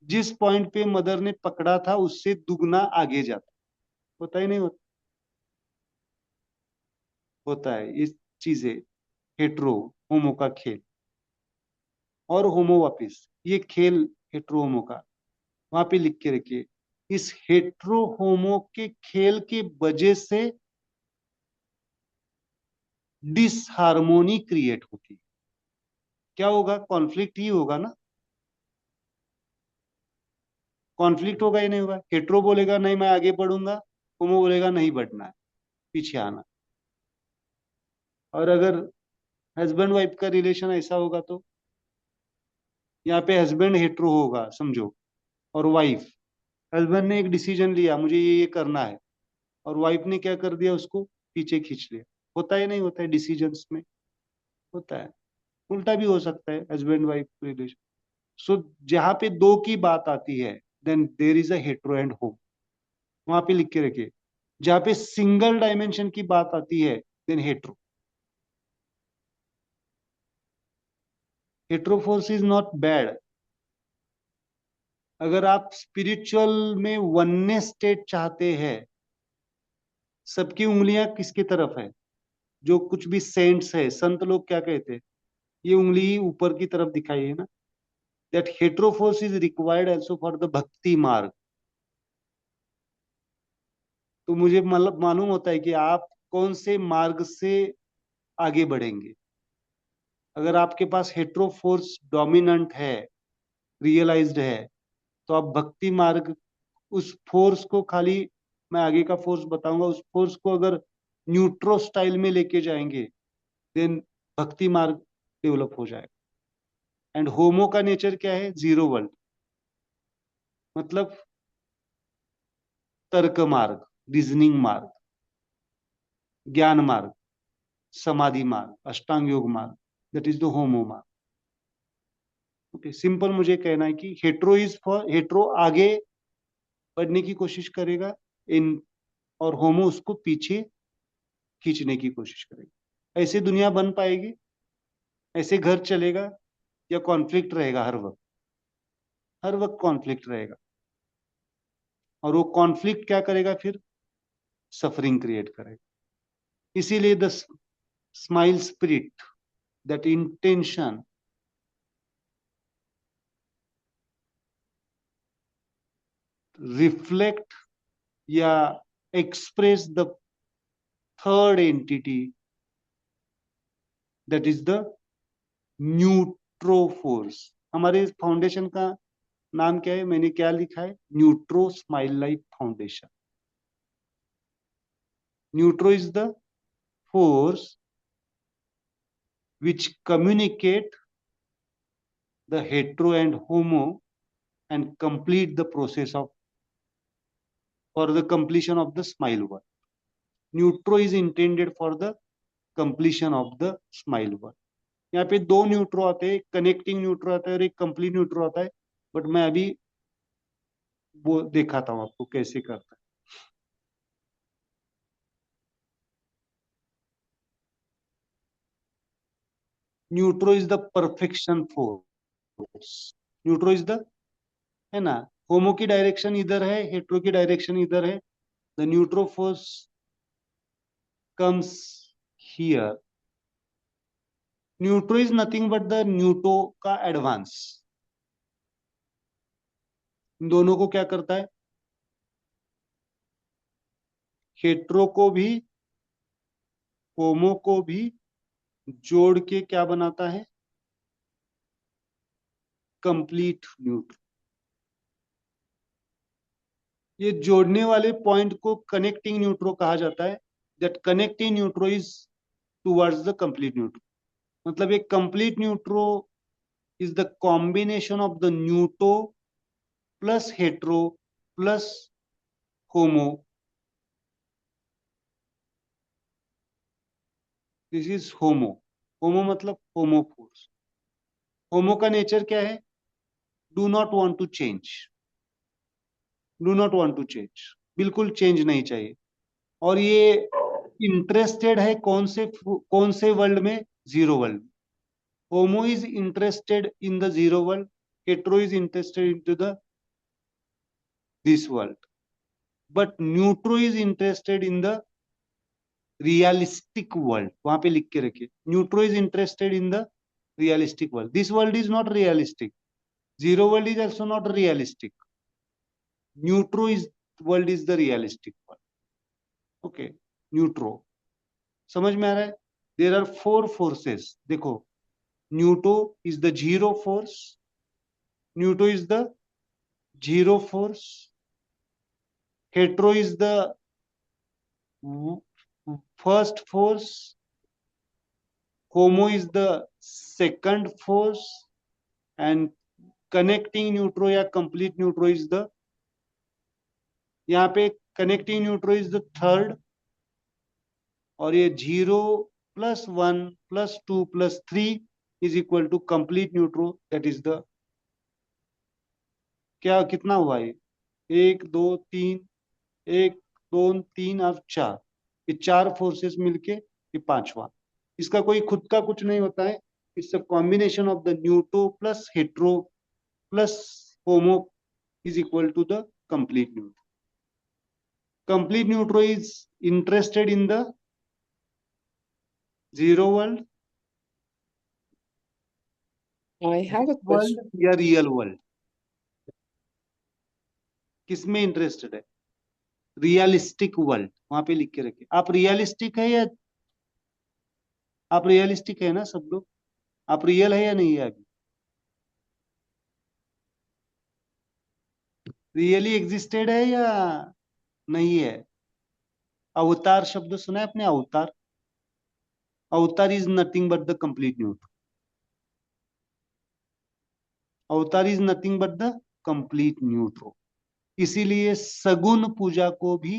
जिस पॉइंट पे मदर ने पकड़ा था उससे दुगना आगे जाता है। होता ही नहीं होता? होता है इस चीजें, हेट्रो होमो का खेल, और होमो वापिस, ये खेल हेट्रो होमो का, वहां पे लिख के रखिए। इस हेट्रो होमो के खेल के वजह से डिसहार्मोनी क्रिएट होती है। क्या होगा, कॉन्फ्लिक्ट ही होगा ना। कॉन्फ्लिक्ट होगा या नहीं होगा? हेट्रो बोलेगा नहीं मैं आगे बढ़ूंगा, होमो बोलेगा नहीं बढ़ना है, पीछे आना। और अगर हस्बैंड वाइफ का रिलेशन ऐसा होगा तो यहाँ पे हस्बैंड हेट्रो होगा समझो, और वाइफ, हस्बैंड ने एक डिसीजन लिया मुझे ये करना है, और वाइफ ने क्या कर दिया, उसको पीछे खींच लिया। होता है नहीं होता है डिसीजंस में? होता है। उल्टा भी हो सकता है, हस्बैंड वाइफ रिलेशन। सो जहां पे दो की बात आती है, then there is a hetero and home, वहां पे लिख के रखिए। जहां पे सिंगल डायमेंशन की बात आती है, then hetero. Hetero force is not bad. अगर आप स्पिरिचुअल में वननेस स्टेट चाहते हैं, सबकी उंगलियां किसकी तरफ है? जो कुछ भी सेंट्स है, संत लोग क्या कहते हैं, ये उंगली ही ऊपर की तरफ दिखाई है ना। That hetero force is required also for the bhakti marg. तो मुझे मतलब मालूम होता है कि आप कौन से मार्ग से आगे बढ़ेंगे। अगर आपके पास हेट्रोफोर्स डोमिनेंट है, रियलाइज्ड है, तो आप भक्ति मार्ग, उस फोर्स को खाली, मैं आगे का फोर्स बताऊंगा, उस फोर्स को अगर न्यूट्रो स्टाइल में लेके जाएंगे, देन भक्ति मार्ग डेवलप हो जाएगा। एंड होमो का नेचर क्या है, जीरो वर्ल्ड, मतलब तर्क मार्ग, रीजनिंग मार्ग, ज्ञान मार्ग, समाधि मार्ग, अष्टांग योग मार्ग, दैट इज द होमो मार्ग। ओके, सिंपल मुझे कहना है कि हेट्रो इज फॉर, हेट्रो आगे बढ़ने की कोशिश करेगा इन, और होमो उसको पीछे खींचने की कोशिश करेगा। ऐसे दुनिया बन पाएगी? ऐसे घर चलेगा? या कॉन्फ्लिक्ट रहेगा हर वक्त? हर वक्त कॉन्फ्लिक्ट रहेगा, और वो कॉन्फ्लिक्ट क्या करेगा फिर, सफरिंग क्रिएट करेगा। इसीलिए the smile spirit, that intention reflect या express the third entity, that is the neutro force. हमारे फाउंडेशन का नाम क्या है, मैंने क्या लिखा है, neutro smile life foundation. Neutro is the force which communicate the hetero and homo and complete the process of, for the completion of the smile word. Neutro is intended for the completion of the smile word. यहाँ पे दो न्यूट्रो आते हैं, connecting न्यूट्रो आता है और एक complete न्यूट्रो आता है, बट मैं अभी वो दिखाता हूं आपको कैसे करता है। Neutro is the perfection force. Neutro is the, है ना, होमो की डायरेक्शन इधर है, हेट्रो की डायरेक्शन इधर है। The neutro force comes here. Neutro is nothing but the neuto का एडवांस। इन दोनों को क्या करता है, हेट्रो को भी होमो को भी जोड़ के क्या बनाता है, कंप्लीट न्यूट्रो। ये जोड़ने वाले पॉइंट को कनेक्टिंग न्यूट्रो कहा जाता है। That connecting neutro is towards the complete neutro. मतलब एक complete neutro is the combination of the neuto plus hetero plus homo. This is homo. Homo मतलब होमो फोर्स। होमो का नेचर क्या है, do not want to change. Do not want to change, बिल्कुल change नहीं चाहिए। और ये interested है कौन से वर्ल्ड में, zero world. Homo is interested in the zero world, hetero is interested into the this world. But neutro is interested in the realistic world. वहां पे लिख के रखिए, neutro is interested in the realistic world. This world is not realistic, zero world is also not realistic, neutro is world is the realistic world. Okay, neutro समझ में आ रहा है। There are four forces, देखो, neuto is the zero force, neuto is the zero force, hetero is the first force, homo is the second force, and connecting neutro या complete neutro is the, यहाँ पे connecting neutro is the third, और ये 0 +1 +2 +3 is equal to complete neutro, that is the, क्या कितना हुआ ये, 1 2 3, 1 2 3 और 4, ये चार फोर्सेस मिलके ये पांचवा। इसका कोई खुद का कुछ नहीं होता है, it's a combination of the neuto plus hetero plus homo is equal to the complete neutro. Complete neutro is interested in the zero world, I have a world question. या रियल वर्ल्ड, किसमें interested है, realistic world. वहां पे लिख के रखिए, आप realistic है या, आप रियलिस्टिक है ना सब लोग, आप रियल है या नहीं है, अभी रियली एग्जिस्टेड है या नहीं है। अवतार शब्द सुना है आपने, अवतार। Avatar is nothing but the complete neutro. Avatar is nothing but the complete neutro. इसीलिए सगुन पूजा को भी,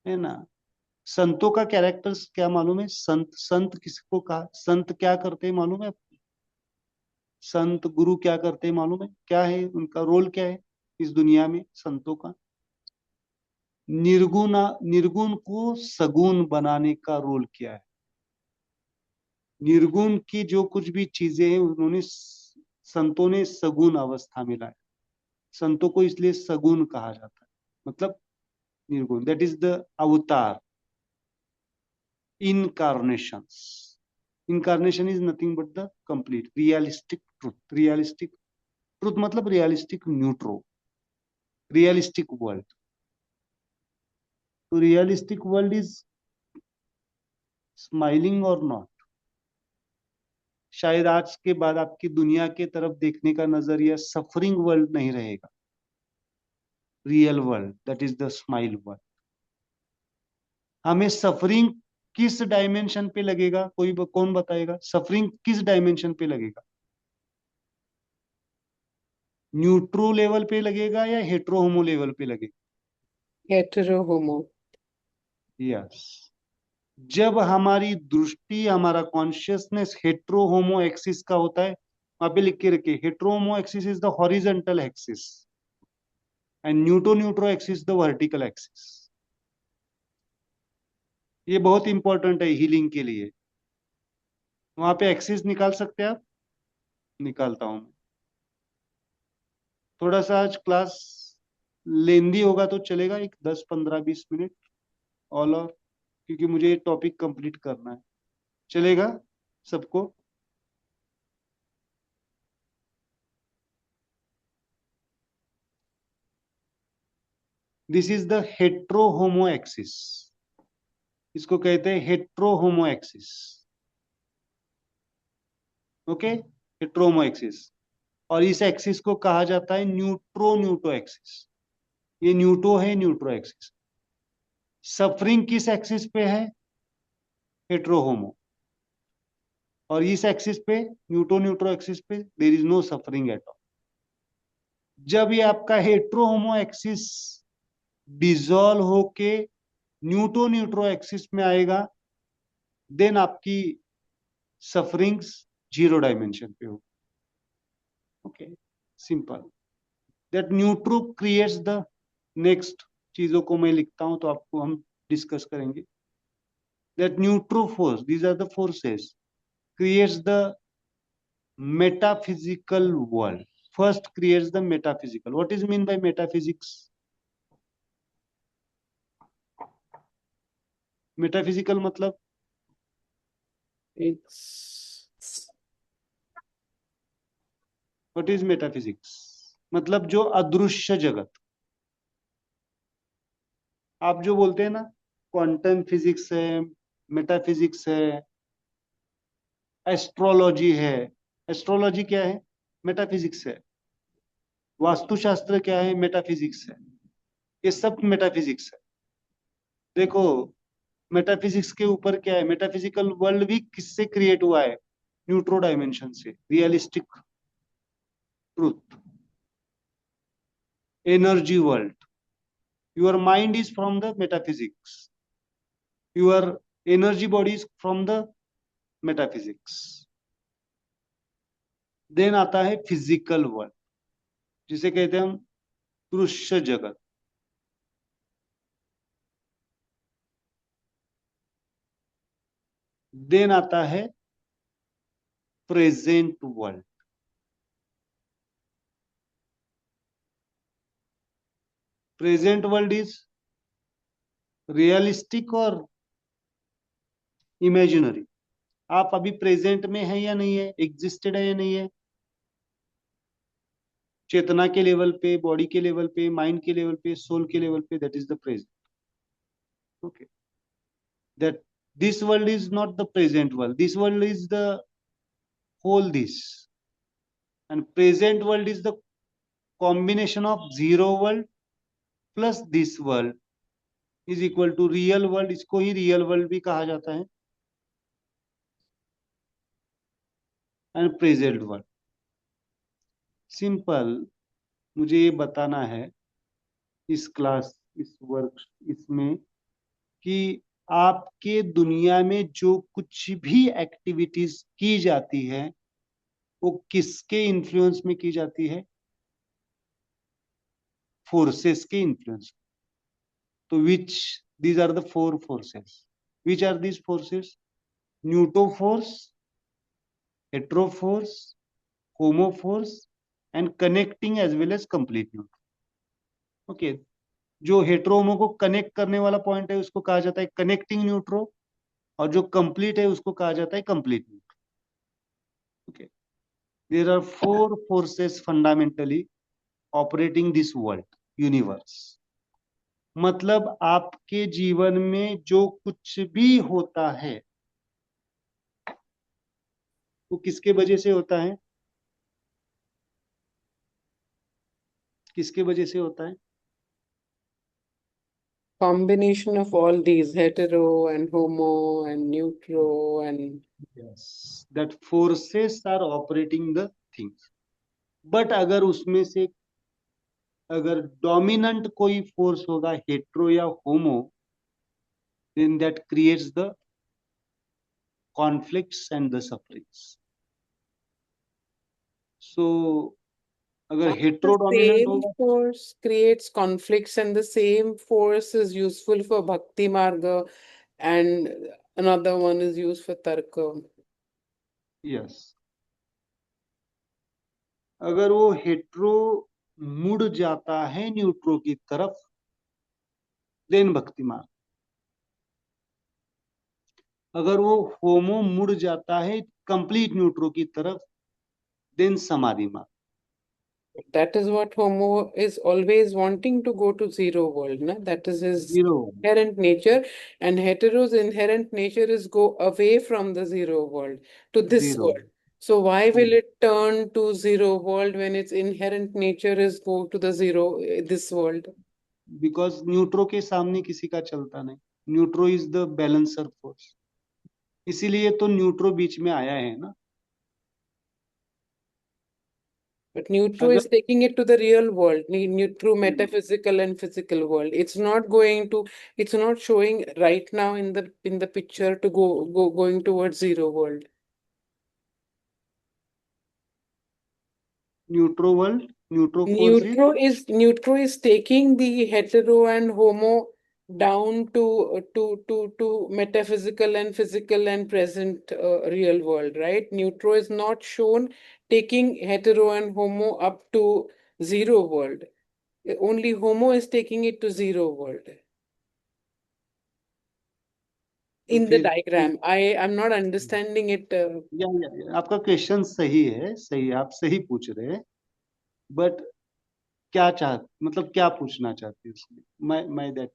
है ना, संतों का कैरेक्टर्स क्या मालूम है, संत संत किसको कहा, संत क्या करते हैं मालूम है आपको? संत गुरु क्या करते हैं मालूम है, क्या है उनका रोल, क्या है इस दुनिया में संतों का? निर्गुण, निर्गुण को सगुण बनाने का रोल किया है। निर्गुण की जो कुछ भी चीजें हैं उन्होंने संतों ने सगुण अवस्था में लाया। संतों को इसलिए सगुण कहा जाता है, मतलब निर्गुण, दैट इज द अवतार, incarnations. Incarnation is nothing but the complete realistic truth. Realistic truth मतलब रियलिस्टिक न्यूट्रो, रियलिस्टिक वर्ल्ड। तो रियलिस्टिक वर्ल्ड इज स्माइलिंग और नॉट। शायद आज के बाद आपकी दुनिया के तरफ देखने का नजरिया सफरिंग वर्ल्ड नहीं रहेगा, real world, that is the smile world. हमें सफरिंग किस डायमेंशन पे लगेगा, कौन बताएगा, सफरिंग किस डायमेंशन पे लगेगा, न्यूट्रो लेवल पे लगेगा या हेट्रोहोमो लेवल पे लगेगा? Hetero homo. यस। जब हमारी दृष्टि, हमारा कॉन्शियसनेस हेट्रोहोमो एक्सिस का होता है, वहां पे लिख के रखिए, hetero homo axis is the horizontal axis and neuto neutro axis the vertical axis. ये बहुत इंपॉर्टेंट है हीलिंग के लिए। वहां पे एक्सिस निकाल सकते हैं आप? निकालता हूं मैं। थोड़ा सा आज क्लास लेंदी होगा तो चलेगा, एक 10 15 20 मिनट ऑल और, क्योंकि मुझे ये टॉपिक कंप्लीट करना है। चलेगा सबको? This is the hetero homo axis, इसको कहते हैं hetero homo axis. Okay, hetero homo axis. और इस एक्सिस को कहा जाता है न्यूट्रो न्यूट्रो एक्सिस। ये न्यूट्रो है, न्यूट्रो एक्सिस। सफरिंग किस एक्सिस पे है? हेट्रोहोमो। और इस एक्सिस पे, न्यूट्रो न्यूट्रो एक्सिस पे, there is no suffering at all. जब ये आपका हेट्रोहोमो एक्सिस डिसॉल्व होके न्यूट्रो न्यूट्रो एक्सिस में आएगा, देन आपकी सफरिंग्स 0 डायमेंशन पे हो। Okay, simple. That neutro creates the, next चीजों को मैं लिखता हूं तो आपको हम डिस्कस करेंगे। That neutro force, these are the forces, creates the metaphysical world. First creates the metaphysical. What is mean by metaphysics? Metaphysical मतलब, It's what is metaphysics? मतलब जो अदृश्य जगत। आप जो बोलते हैं ना, क्वांटम फिजिक्स है, मेटाफिजिक्स है, एस्ट्रोलॉजी है। एस्ट्रोलॉजी क्या है? मेटाफिजिक्स है। वास्तुशास्त्र क्या है? मेटाफिजिक्स है। ये सब मेटाफिजिक्स है। देखो, मेटाफिजिक्स के ऊपर क्या है? मेटाफिजिकल वर्ल्ड भी किससे क्रिएट हुआ है? न्यूट्रो डायमेंशन से। Realistic truth, energy world. Your mind is from the metaphysics, your energy body is from the metaphysics. Then आता है फिजिकल वर्ल्ड, जिसे कहते हैं हम दृश्य जगत। देन आता है present world. Present world is realistic और इमेजिनरी। आप अभी प्रेजेंट में है या नहीं है? एग्जिस्टेड है या नहीं है? चेतना के लेवल पे, बॉडी के लेवल पे, माइंड के लेवल पे, सोल के लेवल पे, that is the present. Okay, that this world is not the present world, this world is the whole this, and present world is the combination of zero world plus this world is equal to real world. इसको ही real world भी कहा जाता है, and present world. Simple, मुझे ये बताना है इस क्लास, इस वर्क, इसमें, कि आपके दुनिया में जो कुछ भी एक्टिविटीज की जाती है वो किसके इन्फ्लुएंस में की जाती है? फोर्सेस के इन्फ्लुएंस। तो which, these are the four forces. Which are these forces? Neuto force, hetero force, homo force, and connecting as well as complete neutro. Okay, जो हेट्रोमो को कनेक्ट करने वाला पॉइंट है उसको कहा जाता है कनेक्टिंग न्यूट्रो, और जो कंप्लीट है उसको कहा जाता है complete neutro. Okay, there are four forces fundamentally operating this world, universe. मतलब आपके जीवन में जो कुछ भी होता है वो किसके वजह से होता है? किसके वजह से होता है? combination of all these hetero and homo and neutro and yes, that forces are operating the things. But अगर उसमें से, अगर डोमिनेंट कोई फोर्स होगा, हेट्रो या होमो, then that creates the conflicts and the sufferings. सो अगर The हेट्रोडोमिनेंट same होगा, force creates conflicts, and the same force is useful for Bhakti Marga, and another one is used for Tarka. Yes, अगर वो hetero मुड़ जाता है न्यूट्रो की तरफ, then भक्ति मार्ग। अगर वो होमो मुड़ जाता है कंप्लीट न्यूट्रो की तरफ, देन समाधि मार्ग। That is what Homo is always wanting to go to zero world, na? That is his zero, inherent nature, and hetero's inherent nature is go away from the zero world to this zero, world. So why will it turn to zero world when its inherent nature is go to the zero this world? Because neutro के सामने किसी का चलता नहीं। Neutro is the balancer force, इसीलिए तो न्यूट्रो बीच में आया है ना। But neutro अगर is taking it to the real world, through metaphysical and physical world. It's not going to, it's not showing right now in the picture to going towards zero world. Neutro world, neutro force is Neutro is taking the hetero and homo down to metaphysical and physical and present real world, right? Neutro is not shown taking hetero and homo up to zero world. Only homo is taking it to zero world. तो In the फिर diagram, I am not understanding it. आपका question सही है, सही, आप सही पूछ रहे हैं, बट क्या चाह, मतलब क्या पूछना चाहते हैं उसमें? मैं that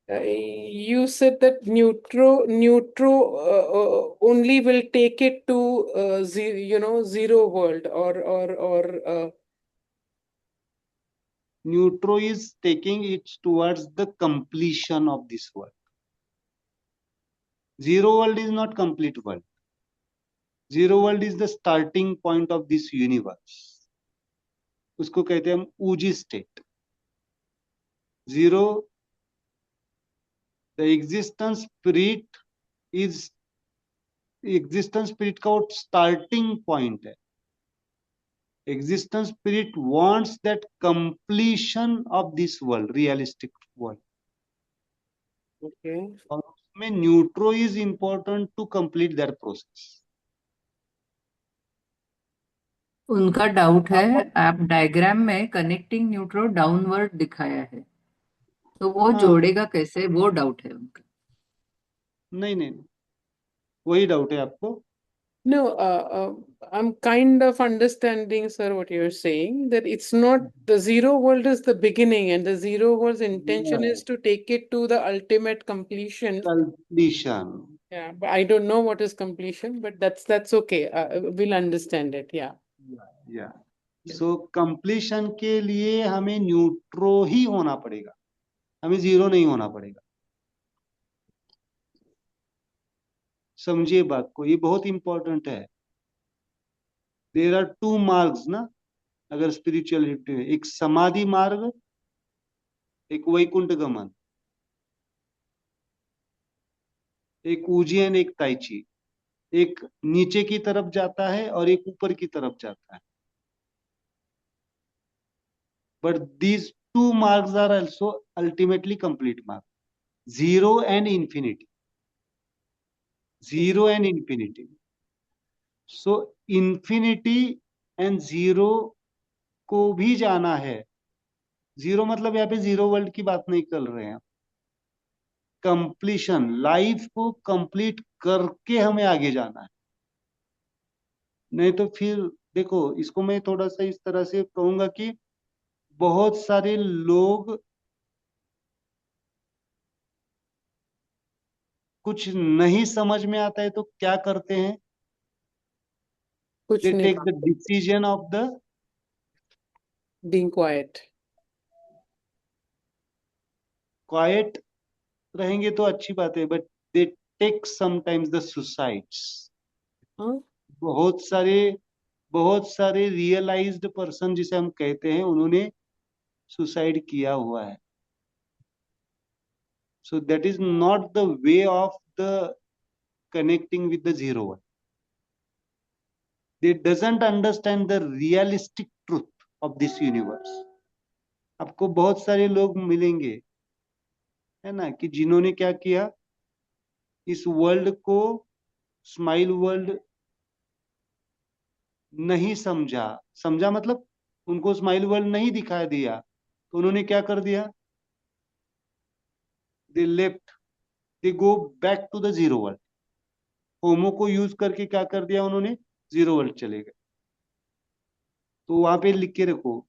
You said that neutro only will take it to zero world or neutro is taking it towards the completion of this world. Zero world is not complete world, zero world is the starting point of this universe. उसको कहते हैं हम ऊजी state. Zero, the existence spirit is, existence spirit का वो starting point है। Existence spirit wants that completion of this world, realistic world. okay. और उसमें neutro is important to complete that process. उनका डाउट है, आप डायग्राम में कनेक्टिंग न्यूट्रो डाउनवर्ड दिखाया है, तो वो हाँ, जोड़ेगा कैसे, वो डाउट है उनका। नहीं नहीं, वही डाउट है आपको। No, I'm kind of understanding, sir, what you're saying, that it's not the zero world is the beginning, and the zero world's intention is to take it to the ultimate completion. Completion, Yeah, but I don't know what is completion, but that's okay. We'll understand it. Yeah. या सो completion के लिए हमें न्यूट्रो ही होना पड़ेगा, हमें zero नहीं होना पड़ेगा। समझिए बात को, ये बहुत इंपॉर्टेंट है। देर आर टू मार्ग्स ना, अगर स्पिरिचुअलिटी में, एक समाधि मार्ग, एक वैकुंठ गमन, एक उजियन, एक ताइची। एक नीचे की तरफ जाता है और एक ऊपर की तरफ जाता है। But these two marks are also ultimately complete mark, zero and infinity, zero and infinity. So infinity and zero को भी जाना है। जीरो मतलब यहाँ पे जीरो वर्ल्ड की बात नहीं कर रहे हैं, कंप्लीशन, लाइफ को कंप्लीट करके हमें आगे जाना है। नहीं तो फिर देखो, इसको मैं थोड़ा सा इस तरह से कहूंगा कि बहुत सारे लोग कुछ नहीं समझ में आता है तो क्या करते हैं, कुछ दे नहीं, take the decision of the being quiet. Quiet, रहेंगे तो अच्छी बात है, but they take sometimes the suicides. Huh? बहुत सारे, बहुत सारे रियलाइज्ड पर्सन जिसे हम कहते हैं, उन्होंने सुसाइड किया हुआ है। So that is not the way of the connecting with the zero one. They doesn't understand the realistic truth of this universe. आपको बहुत सारे लोग मिलेंगे, है ना, कि जिन्होंने क्या किया, इस वर्ल्ड को स्माइल वर्ल्ड नहीं समझा। समझा मतलब उनको स्माइल वर्ल्ड नहीं दिखाई दिया, तो उन्होंने क्या कर दिया, they left, they go back to the zero world. Homo को यूज करके क्या कर दिया उन्होंने, जीरो वर्ल्ड चले गए। तो वहां पे लिख के रखो,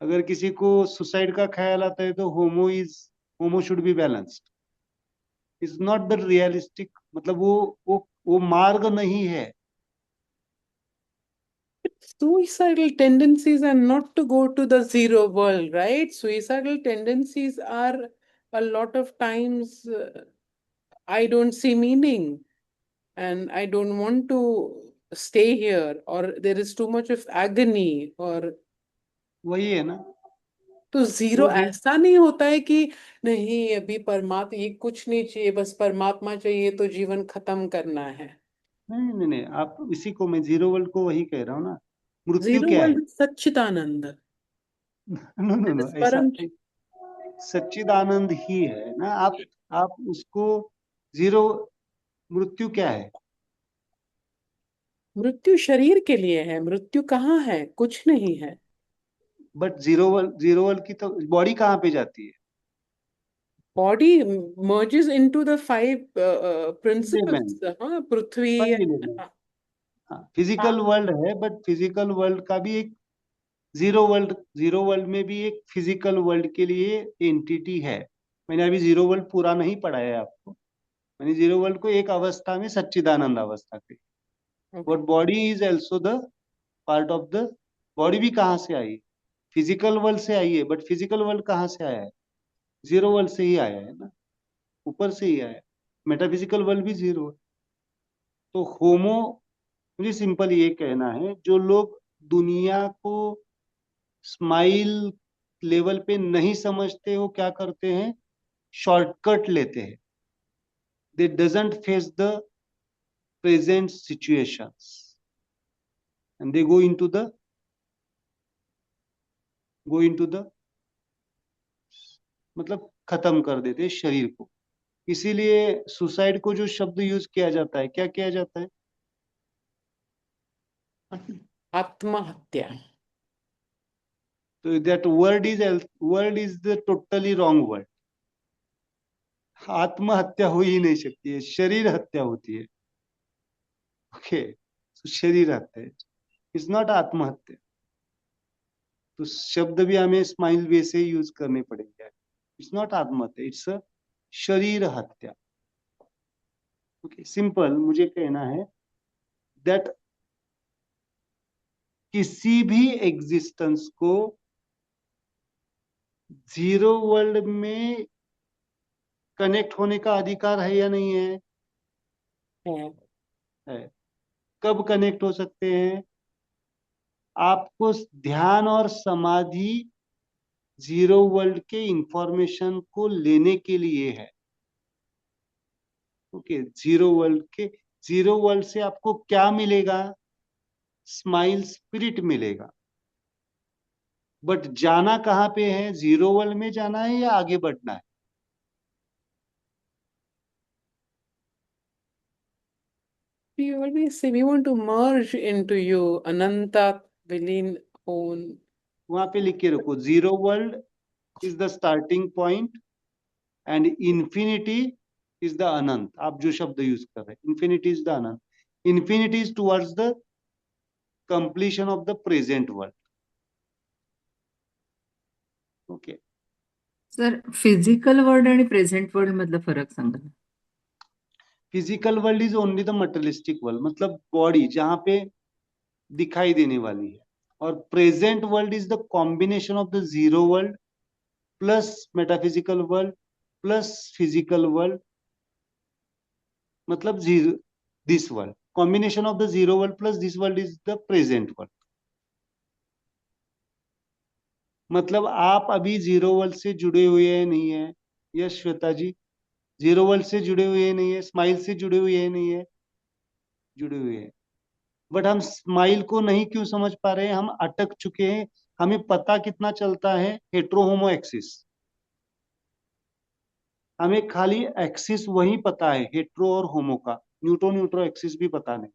अगर किसी को सुसाइड का ख्याल आता है तो homo should be balanced. It's not the realistic, मतलब वो मार्ग नहीं है। Suicidal tendencies are not to go to the zero world, right? Suicidal tendencies are a lot of times I don't see meaning and I don't want to stay here, or there is too much of agony, or वही है ना। तो zero वो भी ऐसा नहीं होता है कि नहीं अभी परमात्मा, ये कुछ नहीं चाहिए, बस परमात्मा चाहिए तो जीवन खत्म करना है। नहीं नहीं नहीं, आप इसी को, मैं जीरो वर्ल्ड को वही कह रहा हूँ ना। मृत्यु जीरो क्या है? वर्ल्ड सच्चिदानंद, नो नो नो, ऐसा परम। सच्चिदानंद ही है ना। आप उसको जीरो, मृत्यु क्या है? मृत्यु शरीर के लिए है, मृत्यु कहाँ है, कुछ नहीं है। बट जीरो वर्ल्ड की तो बॉडी कहाँ पे जाती है? Body merges into the five principles, element, हाँ, पृथ्वी। 5 एलिमेंट। हाँ, हाँ, फिजिकल वर्ल्ड है, बट फिजिकल वर्ल्ड का भी एक जीरो वर्ल्ड में भी एक फिजिकल वर्ल्ड के लिए एंटिटी है। मैंने अभी जीरो वर्ल्ड पूरा नहीं पढ़ाया है आपको। मैंने जीरो वर्ल्ड को एक अवस्था में सच्चिदानंद अवस्था पे, ओके। और body is also the part of the. Body भी कहाँ से आई? फिजिकल वर्ल्ड से आई है, बट फिजिकल वर्ल्ड कहाँ से आया है? जीरो वर्ल्ड से ही आया है ना, ऊपर से ही आया है। मेटाफिजिकल वर्ल्ड भी जीरो है। तो होमो, मुझे सिंपल ये कहना है, जो लोग दुनिया को स्माइल लेवल पे नहीं समझते, वो क्या करते हैं, शॉर्टकट लेते हैं। दे doesn't face the present situations and they go into the, मतलब खत्म कर देते हैं शरीर को। इसीलिए सुसाइड को जो शब्द यूज किया जाता है, क्या किया जाता है? आत्महत्या। तो that word is the totally wrong word. आत्महत्या हो ही नहीं सकती है, शरीर हत्या होती है। ओके, शरीर हत्या, इट्स नॉट आत्महत्या। तो शब्द भी हमें स्माइल वे से यूज करने पड़ेंगे। इट्स नॉट आत्महत्या, इट्स अ शरीर हत्या। ओके, सिंपल मुझे कहना है दैट किसी भी एग्जिस्टेंस को जीरो वर्ल्ड में कनेक्ट होने का अधिकार है या नहीं है? है। है। कब कनेक्ट हो सकते हैं? आपको ध्यान और समाधि जीरो वर्ल्ड के इंफॉर्मेशन को लेने के लिए है। ओके, जीरो वर्ल्ड से आपको क्या मिलेगा? स्माइल स्पिरिट मिलेगा। बट जाना कहाँ पे है? जीरो वर्ल्ड में जाना है या आगे बढ़ना है? We always say we want to merge into you, Ananta Vileen Own. वहां पे लिख के रखो, zero world is the starting point and infinity is the anant. आप जो शब्द यूज कर रहे हैं, infinity is the anant. Infinity is towards the completion of the present world. Okay, sir physical world आणि प्रेझेंट वर्ल्ड मधला फरक सांगा ना. Physical world is only the materialistic world, मतलब बॉडी जहां पे दिखाई देने वाली है। और present world is the combination of the zero world plus metaphysical world plus physical world, मतलब zero, this world, combination of the zero world plus this world is the present world. मतलब आप अभी जीरो वर्ल्ड से जुड़े हुए हैं नहीं है? यस श्वेता जी, जीरो वर्ल्ड से जुड़े हुए नहीं है, स्माइल से जुड़े हुए नहीं है? जुड़े हुए हैं। बट हम स्माइल को नहीं क्यों समझ पा रहे हैं, हम अटक चुके हैं। हमें पता कितना चलता है हेट्रो होमो एक्सिस, हमें खाली एक्सिस वही पता है हेट्रो और होमो का, न्यूट्रो न्यूट्रो एक्सिस भी पता नहीं।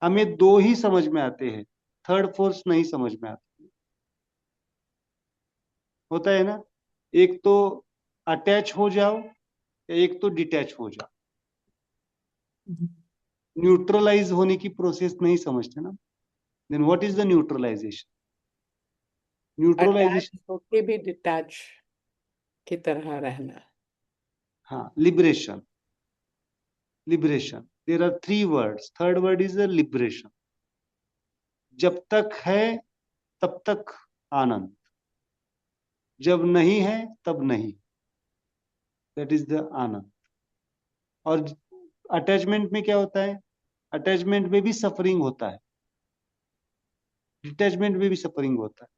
हमें दो ही समझ में आते हैं, थर्ड फोर्स नहीं समझ में आता। होता है ना, एक तो अटैच हो जाओ या एक तो डिटैच हो जाओ, न्यूट्रलाइज होने की प्रोसेस नहीं समझते ना। Then what is the neutralisation? Attach neutralisation, होके भी डिटैच की तरह रहना। हाँ, liberation. Liberation, there are three words, third word is the liberation. जब तक है तब तक आनंद, जब नहीं है तब नहीं, दैट इज द आनंद। और अटैचमेंट में क्या होता है? अटैचमेंट में भी सफरिंग होता है, डिटैचमेंट में भी सफरिंग होता है।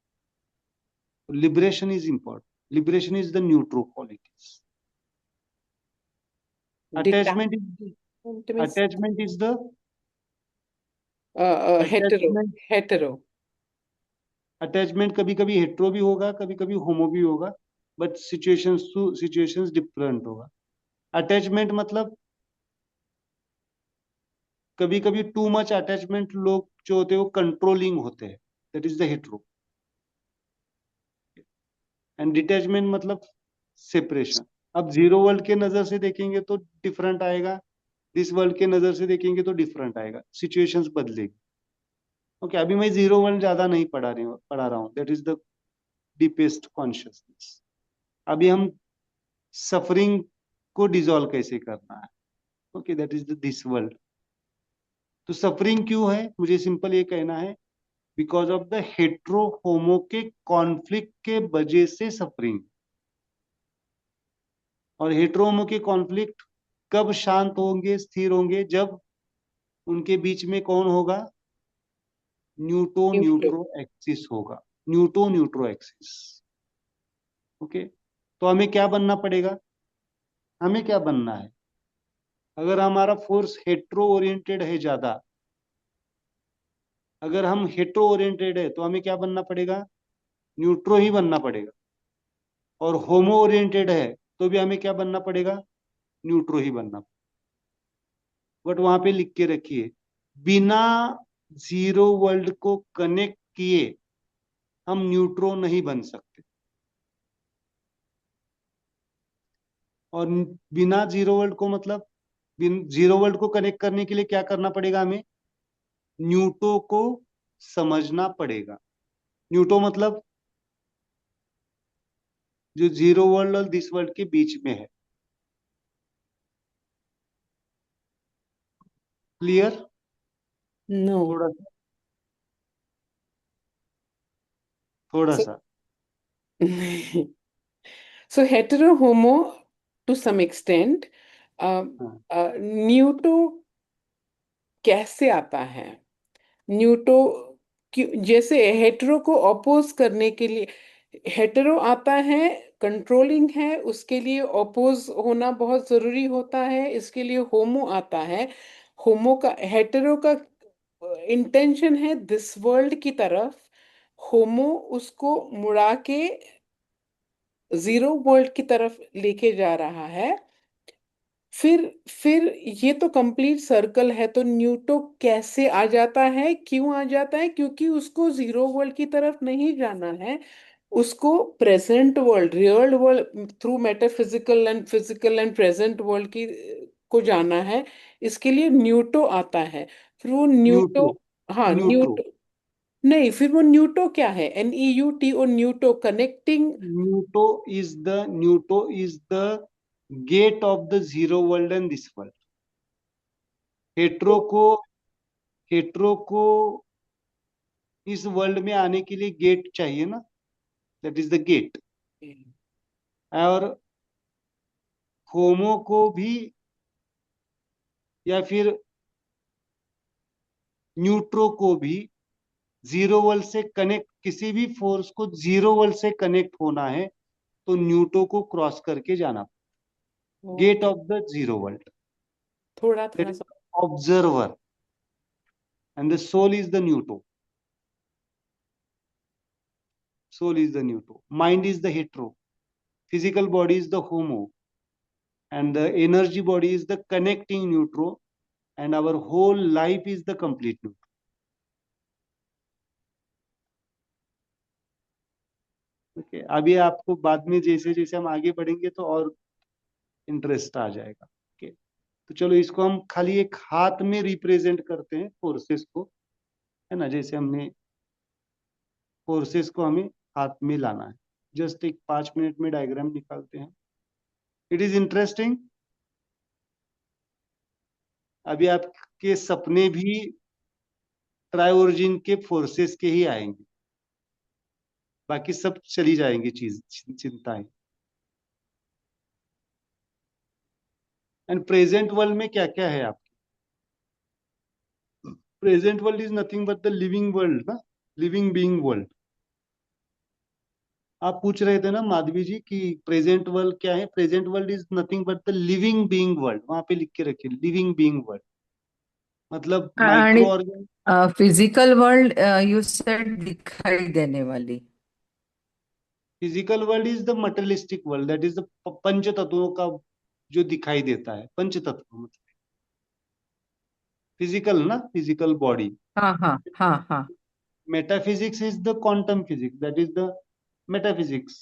Liberation is important, liberation is the neutro qualities. Attachment is, detachment में attachment is the, hetero attachment, hetero attachment कभी कभी हेट्रो भी होगा, कभी कभी होमो भी होगा, but situations to situations different होगा। अटैचमेंट मतलब कभी कभी टू मच अटैचमेंट लोग जो होते हैं वो कंट्रोलिंग होते हैं, that is the hetero. And detachment मतलब सेपरेशन। अब जीरो वर्ल्ड के नजर से देखेंगे तो डिफरेंट आएगा, दिस वर्ल्ड के नजर से देखेंगे तो डिफरेंट आएगा, सिचुएशंस बदलेगी। ओके, अभी मैं जीरो वर्ल्ड ज्यादा नहीं पढ़ा रहा हूँ, that is the deepest consciousness. अभी हम सफरिंग को डिसॉल्व कैसे करना है, okay, that is the this world. तो सफरिंग क्यों है, मुझे सिंपल ये कहना है, बिकॉज ऑफ द हेट्रो होमो के कॉन्फ्लिक्ट के वजह से सफरिंग। और हेट्रो होमो के कॉन्फ्लिक्ट कब शांत होंगे, स्थिर होंगे, जब उनके बीच में कौन होगा? न्यूटो न्यूट्रो। न्यूट्रो एक्सिस होगा, न्यूटो न्यूट्रो एक्सिस। ओके, तो हमें क्या बनना पड़ेगा? हमें क्या बनना है? अगर हमारा फोर्स हेट्रो ओरिएंटेड है ज्यादा, अगर हम हेट्रो ओरिएंटेड है तो हमें क्या बनना पड़ेगा? न्यूट्रो ही बनना पड़ेगा। और होमो ओरिएंटेड है तो भी हमें क्या बनना पड़ेगा? न्यूट्रो ही बनना। बट वहां पे लिख के रखिए, बिना जीरो वर्ल्ड को कनेक्ट किए हम न्यूट्रो नहीं बन सकते। और बिना जीरो वर्ल्ड को मतलब, जीरो वर्ल्ड को कनेक्ट करने के लिए क्या करना पड़ेगा हमें? न्यूटो को समझना पड़ेगा। न्यूटो मतलब जो जीरो वर्ल्ड और दिस वर्ल्ड के बीच में है। क्लियर? नो। थोड़ा सा, थोड़ा So, सा। so hetero homo to some extent, हाँ, न्यूटो कैसे आता है? न्यूटो जैसे हेटेरो को अपोज करने के लिए, हेटेरो आता है, कंट्रोलिंग है, उसके लिए अपोज होना बहुत जरूरी होता है, इसके लिए होमो आता है। होमो का, हेटेरो का इंटेंशन है दिस वर्ल्ड की तरफ, होमो उसको मुड़ा के जीरो वर्ल्ड की तरफ लेके जा रहा है। फिर ये तो कंप्लीट सर्कल है, तो न्यूटो कैसे आ जाता है, क्यों आ जाता है? क्योंकि उसको जीरो वर्ल्ड की तरफ नहीं जाना है, उसको present world, real world through metaphysical and physical and present world की को जाना है। इसके लिए न्यूटो आता है। फिर वो न्यूटो, न्यूट्रो, हाँ न्यूट्रो, न्यूटो, नहीं, फिर वो न्यूटो क्या है? NEUTO, neuto connecting. Neuto is the gate of the zero world and this world. Hetero को, हेट्रो को इस वर्ल्ड में आने के लिए गेट चाहिए ना, दैट इज द गेट। और होमो को भी, या फिर न्यूट्रो को भी जीरो वर्ल्ड से कनेक्ट, किसी भी फोर्स को जीरो वर्ल्ड से कनेक्ट होना है तो न्यूटो को क्रॉस करके जाना, get okay, of the zero world, थोड़ा दैट थोड़ा इज सा। Observer. and the soul is the Newton. Soul is the Newton. Mind is the hetero. Physical body is the homo. And the energy body is the connecting neutron. And our whole life is the complete neutron. Okay. अभी आपको बाद में जैसे जैसे हम आगे बढ़ेंगे तो और इंटरेस्ट आ जाएगा. ओके. तो चलो इसको हम खाली एक हाथ में रिप्रेजेंट करते हैं फोर्सेस को, है ना. जैसे हमने फोर्सेस को हमें हाथ में लाना है. जस्ट एक 5 मिनट में डायग्राम निकालते हैं. It is interesting. अभी आपके सपने भी ट्राइओरिजिन के फोर्सेस के ही आएंगे, बाकी सब चली जाएंगी चिंताएं. एंड प्रेजेंट वर्ल्ड में क्या क्या है आपके? Present world is nothing but the living world ना, लिविंग बीइंग वर्ल्ड. आप पूछ रहे थे ना माधवी जी कि प्रेजेंट वर्ल्ड क्या है. Present world is nothing but the living being world. वहां पे लिख के रखिए लिविंग बीइंग वर्ल्ड, मतलब micro organ. Physical world you said दिखाई देने वाली. Physical world is the materialistic world, that is the पंच तत्वों का जो दिखाई देता है. पंच तत्व मतलब फिजिकल ना, फिजिकल बॉडी. हाँ हाँ हाँ हाँ. Metaphysics is the quantum physics, that is the metaphysics,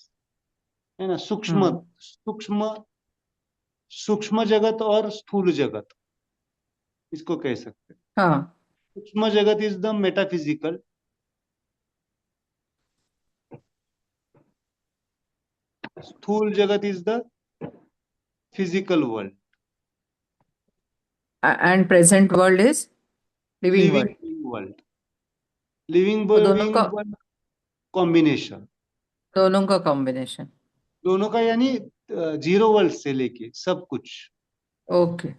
है ना. सूक्ष्म सूक्ष्म सूक्ष्म जगत और स्थूल जगत, इसको कह सकते हैं. हाँ. सूक्ष्म जगत इज द मेटाफिजिकल, स्थूल जगत is the physical world, and present world is living living world. Being world. Living तो दोनों बीइंग का वर्ल्ड कॉम्बिनेशन. दोनों का कॉम्बिनेशन. दोनों का यानी जीरो वर्ल्ड से लेके सब कुछ. ओके.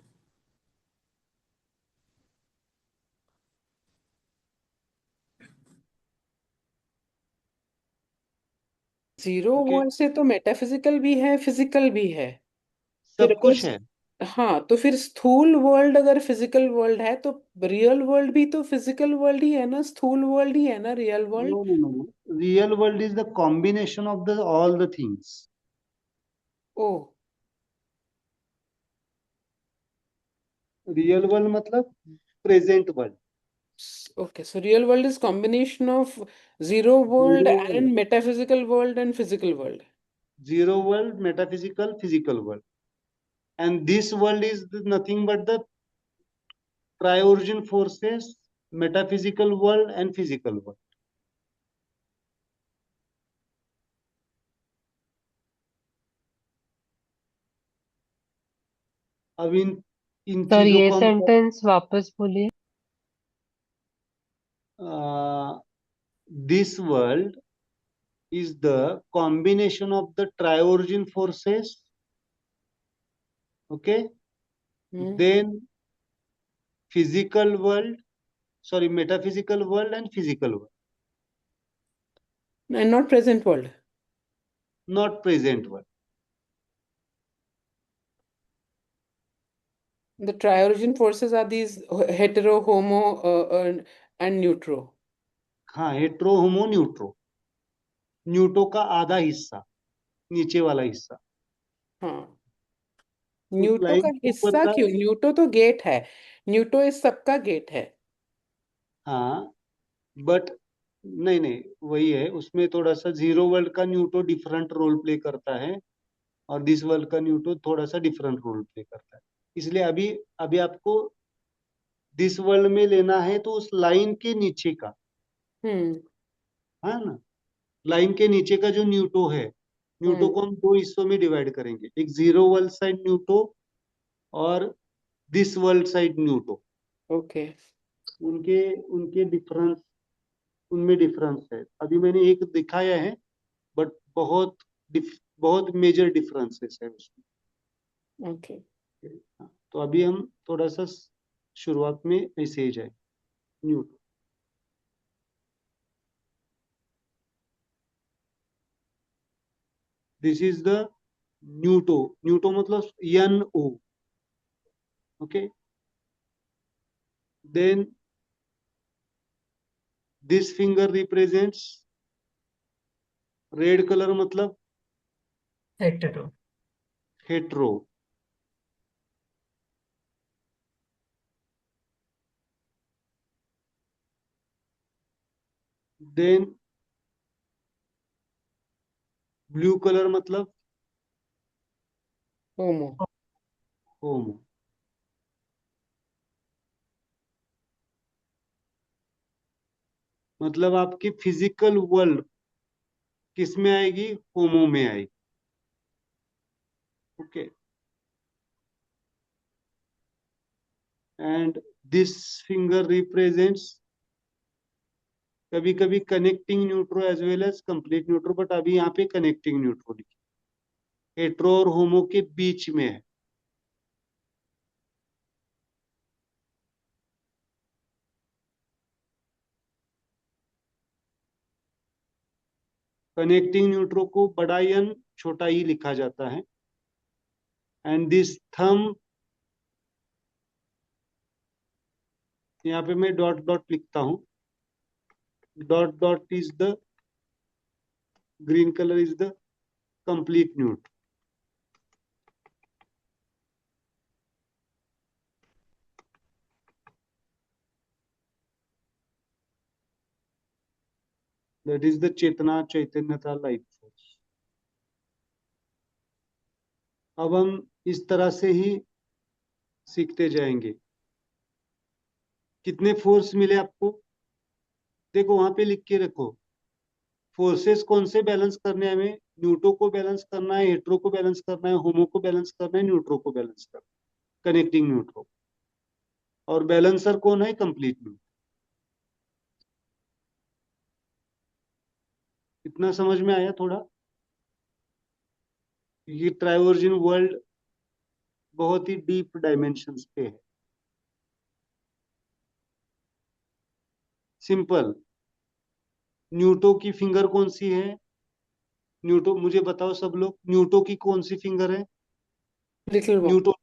Zero okay. वर्ल्ड से तो मेटाफिजिकल भी है, फिजिकल भी है. फिर सब कुछ अगर है. हाँ, तो फिर स्थूल वर्ल्ड अगर फिजिकल वर्ल्ड है तो रियल वर्ल्ड भी तो फिजिकल वर्ल्ड ही है ना, स्थूल वर्ल्ड ही है ना real world. No no no, real world is the combination of the all the things. Oh. Real world मतलब present world. Okay, so real world is combination of zero world zero world, and metaphysical world and physical world. Zero world, metaphysical, physical world. And this world is nothing but the triorigin forces, metaphysical world and physical world. अब इन sir चीजों ये को हम sentence वापस बोलिए. This world is the combination of the triorigin forces, okay, then physical world, sorry, metaphysical world and physical world, And not present world. not present world. The triorigin forces are these hetero, homo, and neutro. हाँ, hetero होमो न्यूट्रो. न्यूटो का आधा हिस्सा, नीचे वाला हिस्सा. हाँ, उस न्यूटो का लाइन के ऊपर हिस्सा का. क्यों? न्यूटो तो गेट है. न्यूटो इस सबका गेट है. हाँ, बट नहीं नहीं, वही है. उसमें थोड़ा सा जीरो वर्ल्ड का न्यूटो डिफरेंट रोल प्ले करता है और दिस वर्ल्ड का न्यूटो थोड़ा सा डिफरेंट रोल प्ले करता है. इसलिए अभी अभी आपको दिस वर्ल्ड में लेना है तो उस लाइन के नीचे का, हम्म. है ना. लाइन के नीचे का जो न्यूटो है, न्यूटो हम्म. को हम दो हिस्सों में डिवाइड करेंगे. एक जीरो वर्ल्ड साइड न्यूटो और दिस वर्ल्ड साइड न्यूटो. ओके. उनके उनके डिफरेंस, उनमें डिफरेंस है. अभी मैंने एक दिखाया है, बट बहुत मेजर डिफरेंसेस है उसमें. ओके. तो अभी हम थोड़ा सा शुरुआत में ऐसे ही जाए. Neuto, this is the neuto. Neuto मतलब NO. okay, then this finger represents, red colour मतलब hetero. Hetero. Then blue colour मतलब होमो। होमो। मतलब आपकी फिजिकल वर्ल्ड किस में आएगी? होमो में आएगी। Okay. And this finger represents कभी कभी connecting neutro as well as complete neutro, but अभी यहाँ पे कनेक्टिंग न्यूट्रो लिखी, हेट्रो और होमो के बीच में है। कनेक्टिंग न्यूट्रो को बड़ा एन छोटा ई लिखा जाता है। एंड दिस थंब, यहाँ पे मैं डॉट डॉट लिखता हूं, dot dot is the green colour is the complete neutro. That is the चेतना, चैतन्यता, लाइफ फोर्स। अब हम इस तरह से ही सीखते जाएंगे। कितने फोर्स मिले आपको? देखो वहां पे लिख के रखो, फोर्सेस कौन से बैलेंस करने हैं हमें? न्यूट्रो को बैलेंस करना है, हेट्रो को बैलेंस करना है, होमो को बैलेंस करना है, न्यूट्रो को बैलेंस करना है, कनेक्टिंग न्यूट्रो। और बैलेंसर कौन है? कंप्लीट न्यूट्रो। इतना समझ में आया थोड़ा? ये ट्राइवर्जन वर्ल्ड बहुत ही डीप डायमेंशंस पे है। सिंपल। न्यूटो की फिंगर कौन सी है? न्यूटो, मुझे बताओ सब लोग, न्यूटो की कौन सी फिंगर है? Little one. न्यूटो,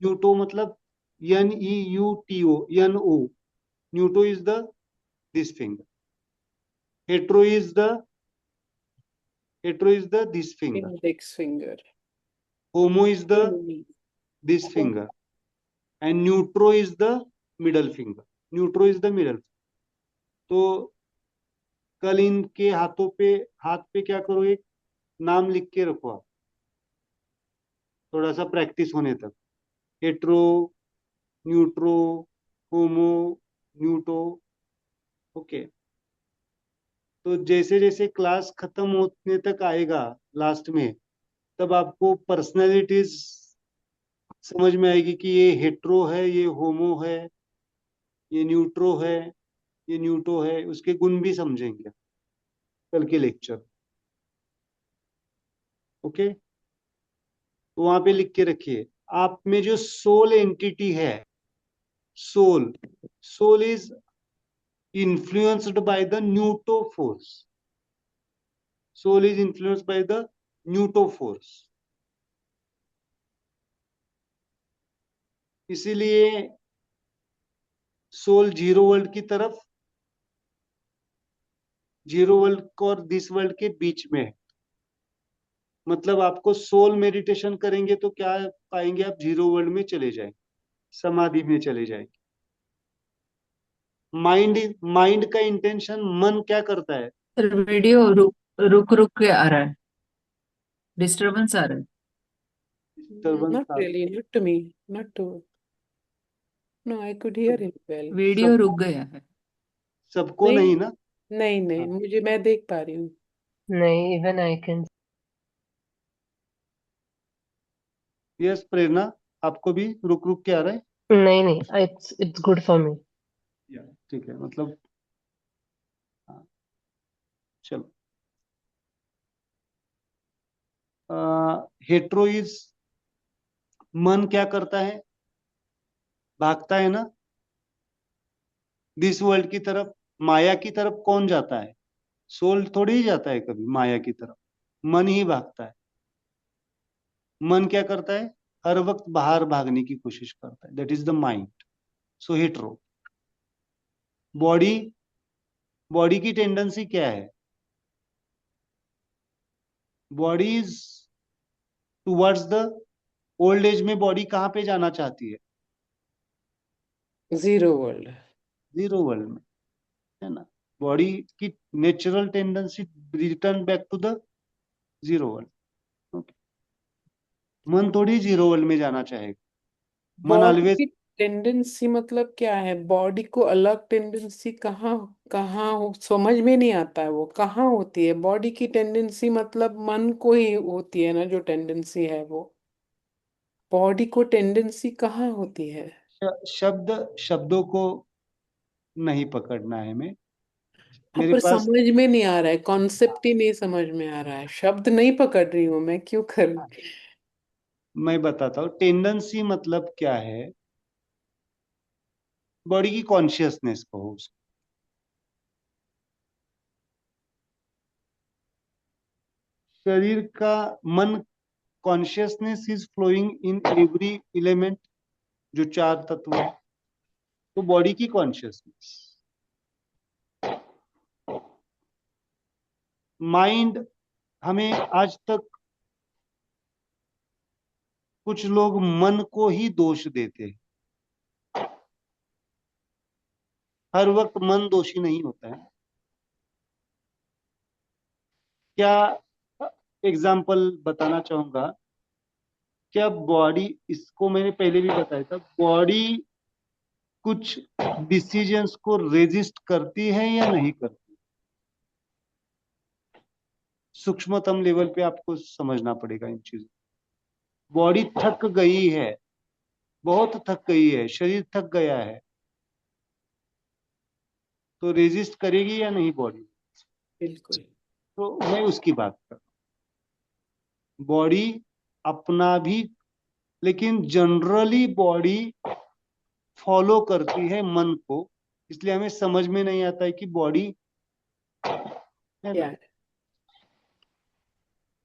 न्यूटो मतलब NEUTO, NO। Neuto is the this finger. Hetero is the, hetero is the this finger. Index finger. Homo is the this finger. And neutro is the middle finger. Neutro is the middle. तो कल इनके हाथों पे, हाथ पे क्या करो, एक नाम लिख के रखो आप, थोड़ा सा प्रैक्टिस होने तक। हेट्रो, न्यूट्रो, होमो, न्यूटो। ओके। तो जैसे जैसे क्लास खत्म होने तक आएगा लास्ट में, तब आपको पर्सनैलिटीज समझ में आएगी कि ये हेट्रो है, ये होमो है, ये न्यूट्रो है, ये न्यूटो है। उसके गुण भी समझेंगे कल के लेक्चर। ओके। तो वहां पे लिख के रखिए, आप में जो सोल एंटिटी है, soul, soul is influenced by the Newton force. Soul is influenced by the Newton force. इसीलिए सोल जीरो वर्ल्ड की तरफ, जीरो वर्ल्ड और दिस वर्ल्ड के बीच में है। मतलब आपको सोल मेडिटेशन करेंगे तो क्या पाएंगे आप? जीरो वर्ल्ड में चले जाएंगे, समाधि में चले जाएंगे। माइंड, माइंड का इंटेंशन, मन क्या करता है? सर वीडियो रुक रुक रुक के आ रहा है, डिस्टरबेंस आ रहा है। Disturbance Not really, not to me, not to. No, I could hear him well. Video रुक सबको, गया है। सबको नहीं, नहीं ना? नहीं, नहीं, हाँ। मुझे, मैं देख पा रही हूँ। नहीं, इवन आई कैन। यस प्रेरणा, आपको भी रुक रुक के आ रहा है? नहीं नहीं, इट्स गुड फॉर मी। ठीक है, मतलब हाँ, चलो। हेट्रो इज, मन क्या करता है? भागता है ना दिस वर्ल्ड की तरफ। माया की तरफ कौन जाता है? सोल थोड़ी ही जाता है कभी माया की तरफ, मन ही भागता है। मन क्या करता है? हर वक्त बाहर भागने की कोशिश करता है, that is the mind. So hetero. Body, body की टेंडेंसी क्या है? Body is towards the old age में बॉडी कहाँ पे जाना चाहती है? Zero world. जीरो वर्ल्ड में, है ना? बॉडी की natural tendency return back to the zero world. Okay, मन थोड़ी जीरो वर्ल्ड में जाना चाहेगा। मन बॉडी ऑलवेज, की टेंडेंसी मतलब क्या है? बॉडी को अलग टेंडेंसी कहाँ कहाँ समझ में नहीं आता है, वो कहाँ होती है? बॉडी की टेंडेंसी मतलब मन को ही होती है ना, जो टेंडेंसी है वो। बॉडी को टेंडेंसी कहाँ होती है? शब्द शब्दों को नहीं पकड़ना है हमें। हाँ, मेरे पर पास, समझ में नहीं आ रहा है, कॉन्सेप्ट ही नहीं समझ में आ रहा है। शब्द नहीं पकड़ रही हूँ मैं, क्यों कर। मैं बताता हूँ टेंडेंसी मतलब क्या है। बॉडी की कॉन्शियसनेस कहो उसको। शरीर का मन, consciousness is flowing in every element, जो चार तत्व है। तो बॉडी की कॉन्शियसनेस, माइंड, हमें आज तक कुछ लोग मन को ही दोष देते हैं। हर वक्त मन दोषी नहीं होता है। क्या एग्जाम्पल बताना चाहूंगा। क्या बॉडी, इसको मैंने पहले भी बताया था, बॉडी कुछ डिसीजंस को रेजिस्ट करती है या नहीं करती? सूक्ष्मतम लेवल पे आपको समझना पड़ेगा इन चीजों। बॉडी थक गई है, बहुत थक गई है, शरीर थक गया है, तो रेजिस्ट करेगी या नहीं बॉडी? बिल्कुल। तो मैं उसकी बात कर, बॉडी अपना भी, लेकिन जनरली बॉडी फॉलो करती है मन को। इसलिए हमें समझ में नहीं आता है कि बॉडी, है क्या ना? है?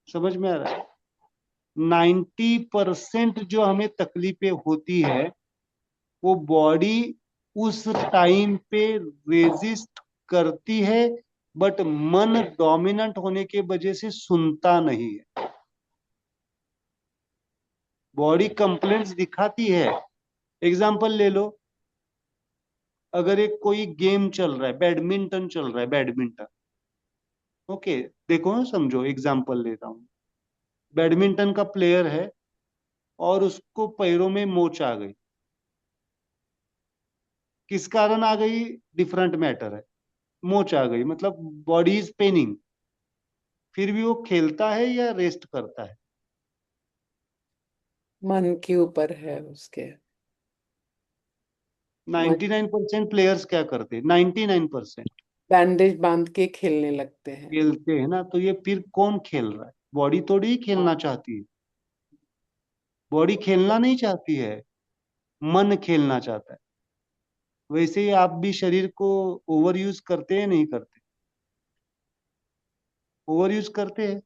समझ में आ रहा है? 90% जो हमें तकलीफें होती है, वो बॉडी उस टाइम पे रेजिस्ट करती है, बट मन डोमिनेंट होने के वजह से सुनता नहीं है। बॉडी कंप्लेंट्स दिखाती है। एग्जाम्पल ले लो, अगर एक कोई गेम चल रहा है, बैडमिंटन चल रहा है, बैडमिंटन, ओके, देखो समझो, एग्जाम्पल लेता हूँ। बैडमिंटन का प्लेयर है और उसको पैरों में मोच आ गई। किस कारण आ गई, डिफरेंट मैटर है। मोच आ गई मतलब बॉडी इज पेनिंग। फिर भी वो खेलता है या रेस्ट करता है? मन के ऊपर है उसके। मन 99% प्लेयर्स क्या करते हैं? 99% बैंडेज बांध के खेलने लगते हैं। खेलते हैं ना। तो ये फिर कौन खेल रहा है? बॉडी थोड़ी ही खेलना चाहती है। बॉडी खेलना नहीं चाहती है, मन खेलना चाहता है। वैसे ही आप भी शरीर को ओवर यूज करते हैं, नहीं करते? ओवर यूज करते हैं।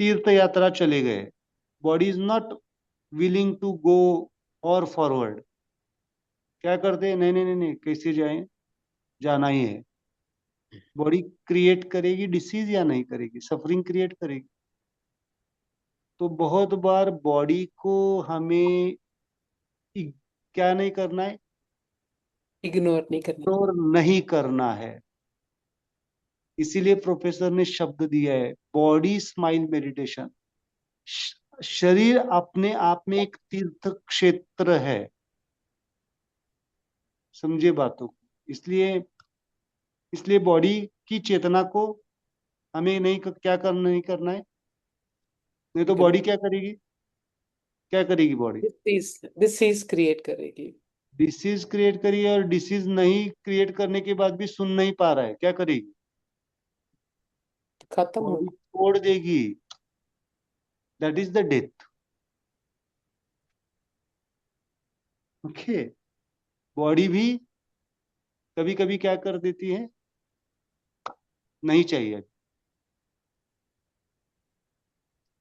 तीर्थ यात्रा चले गए, body is not willing to go और फॉरवर्ड। क्या करते हैं? नहीं नहीं नहीं नहीं, कैसे जाएं, जाना ही है। बॉडी क्रिएट करेगी डिसीज या नहीं करेगी? सफरिंग क्रिएट करेगी। तो बहुत बार बॉडी को हमें क्या नहीं करना है, इग्नोर नहीं करना। इग्नोर नहीं करना है। इसीलिए प्रोफेसर ने शब्द दिया है, बॉडी स्माइल मेडिटेशन। शरीर अपने आप में एक तीर्थ क्षेत्र है। समझे बातों को? इसलिए इसलिए बॉडी की चेतना को हमें नहीं, क्या करना, नहीं करना है। नहीं तो बॉडी इग्नोर। क्या करेगी? क्या करेगी बॉडी? डिसीज क्रिएट करेगी। डिसीज क्रिएट करिए, और डिसीज नहीं क्रिएट करने के बाद भी सुन नहीं पा रहा है, क्या करेगी? खत्म हो। बॉडी तोड़ देगी। That is the death. Okay, body भी कभी कभी क्या कर देती है, नहीं चाहिए।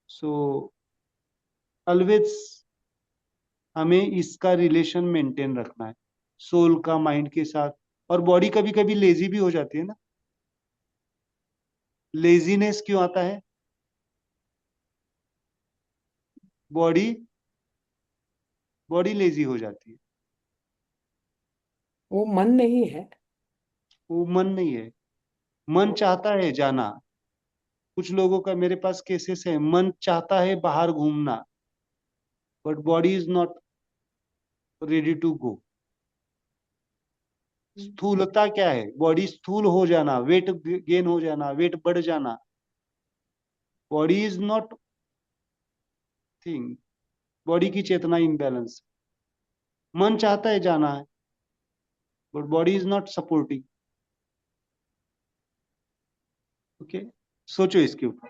सो ऑलवेज हमें इसका रिलेशन मेंटेन रखना है, सोल का माइंड के साथ, और बॉडी कभी कभी लेजी भी हो जाती है ना। लेजीनेस क्यों आता है? बॉडी बॉडी लेजी हो जाती है, वो मन नहीं है। वो मन नहीं है। मन चाहता है जाना। कुछ लोगों का मेरे पास केसेस है, मन चाहता है बाहर घूमना, but body is not ready to go. स्थूलता क्या है? बॉडी स्थूल हो जाना, वेट गेन हो जाना, वेट बढ़ जाना। Body is not thing. Body की चेतना इम्बैलेंस। मन चाहता है जाना है, but body is not supporting. Okay, सोचो इसके ऊपर।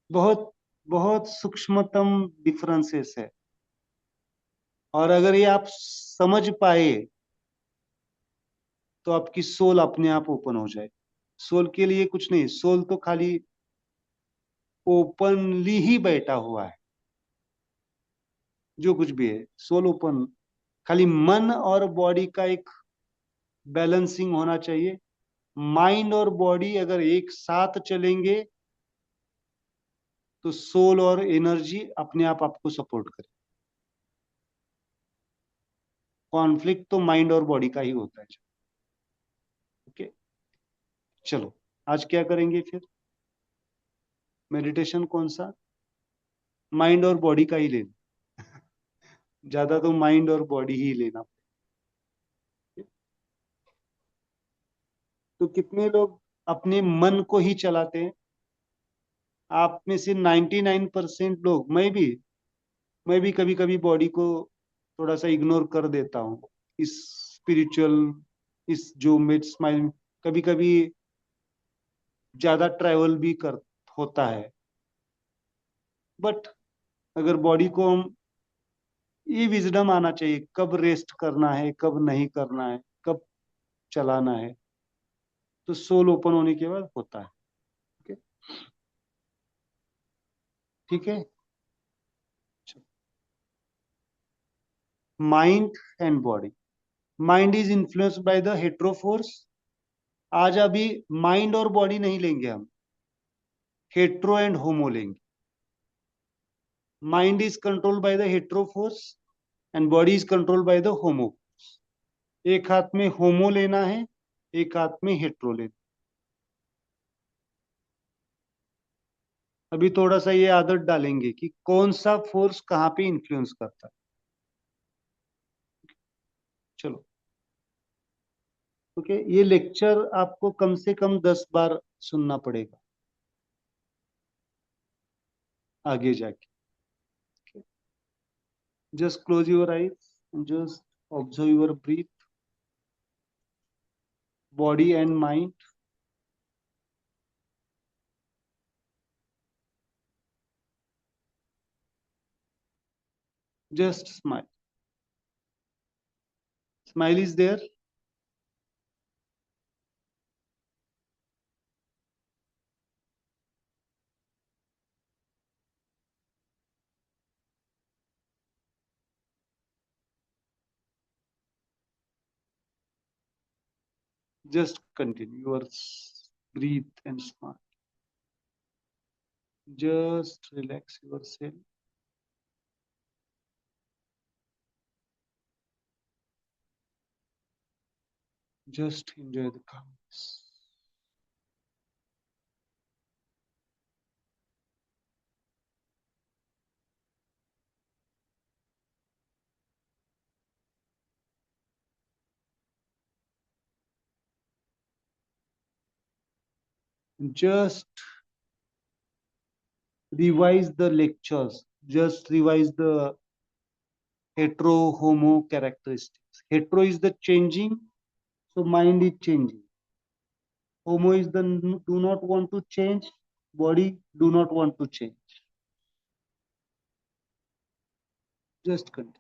बहुत बहुत सूक्ष्मतम डिफरेंसेस है, और अगर ये आप समझ पाए तो आपकी सोल अपने आप ओपन हो जाए। सोल के लिए कुछ नहीं, सोल तो खाली ओपनली ही बैठा हुआ है। जो कुछ भी है सोल ओपन, खाली मन और बॉडी का एक बैलेंसिंग होना चाहिए। माइंड और बॉडी अगर एक साथ चलेंगे तो सोल और एनर्जी अपने आप आपको सपोर्ट करे। कॉन्फ्लिक्ट तो माइंड और बॉडी का ही होता है। ओके, चलो आज क्या करेंगे फिर? मेडिटेशन कौन सा? माइंड और बॉडी का ही लेना। ज्यादा तो माइंड और बॉडी ही लेना। तो कितने लोग अपने मन को ही चलाते हैं? आप में से 99% लोग, मैं भी कभी कभी बॉडी को थोड़ा सा इग्नोर कर देता हूँ। इस स्पिरिचुअल, इस जो मेड स्माइल, कभी कभी ज्यादा ट्रैवल भी कर होता है। बट अगर बॉडी को हम, ये विजडम आना चाहिए कब रेस्ट करना है, कब नहीं करना है, कब चलाना है, तो सोल ओपन होने के बाद होता है। ओके, ठीक है। Mind and body. Mind is influenced by the hetero force. आज अभी माइंड और बॉडी नहीं लेंगे हम, हेट्रो एंड होमो लेंगे। Mind is controlled by the hetero force and body is controlled by the homo. एक हाथ में होमो लेना है, एक हाथ में हेट्रो लेना। अभी थोड़ा सा ये आदत डालेंगे कि कौन सा फोर्स कहाँ पे इन्फ्लुएंस करता है। चलो, ओके, ये लेक्चर आपको कम से कम 10 बार सुनना पड़ेगा आगे जाके। Just close your eyes and just observe your breathe, body and mind. Just smile. Smile is there. Just continue your breathe and smile. Just relax yourself. Just enjoy the calmness. Just revise the lectures. Just revise the hetero homo characteristics. Hetero is the changing, so mind is changing. Homo is the do not want to change, body do not want to change. Just continue.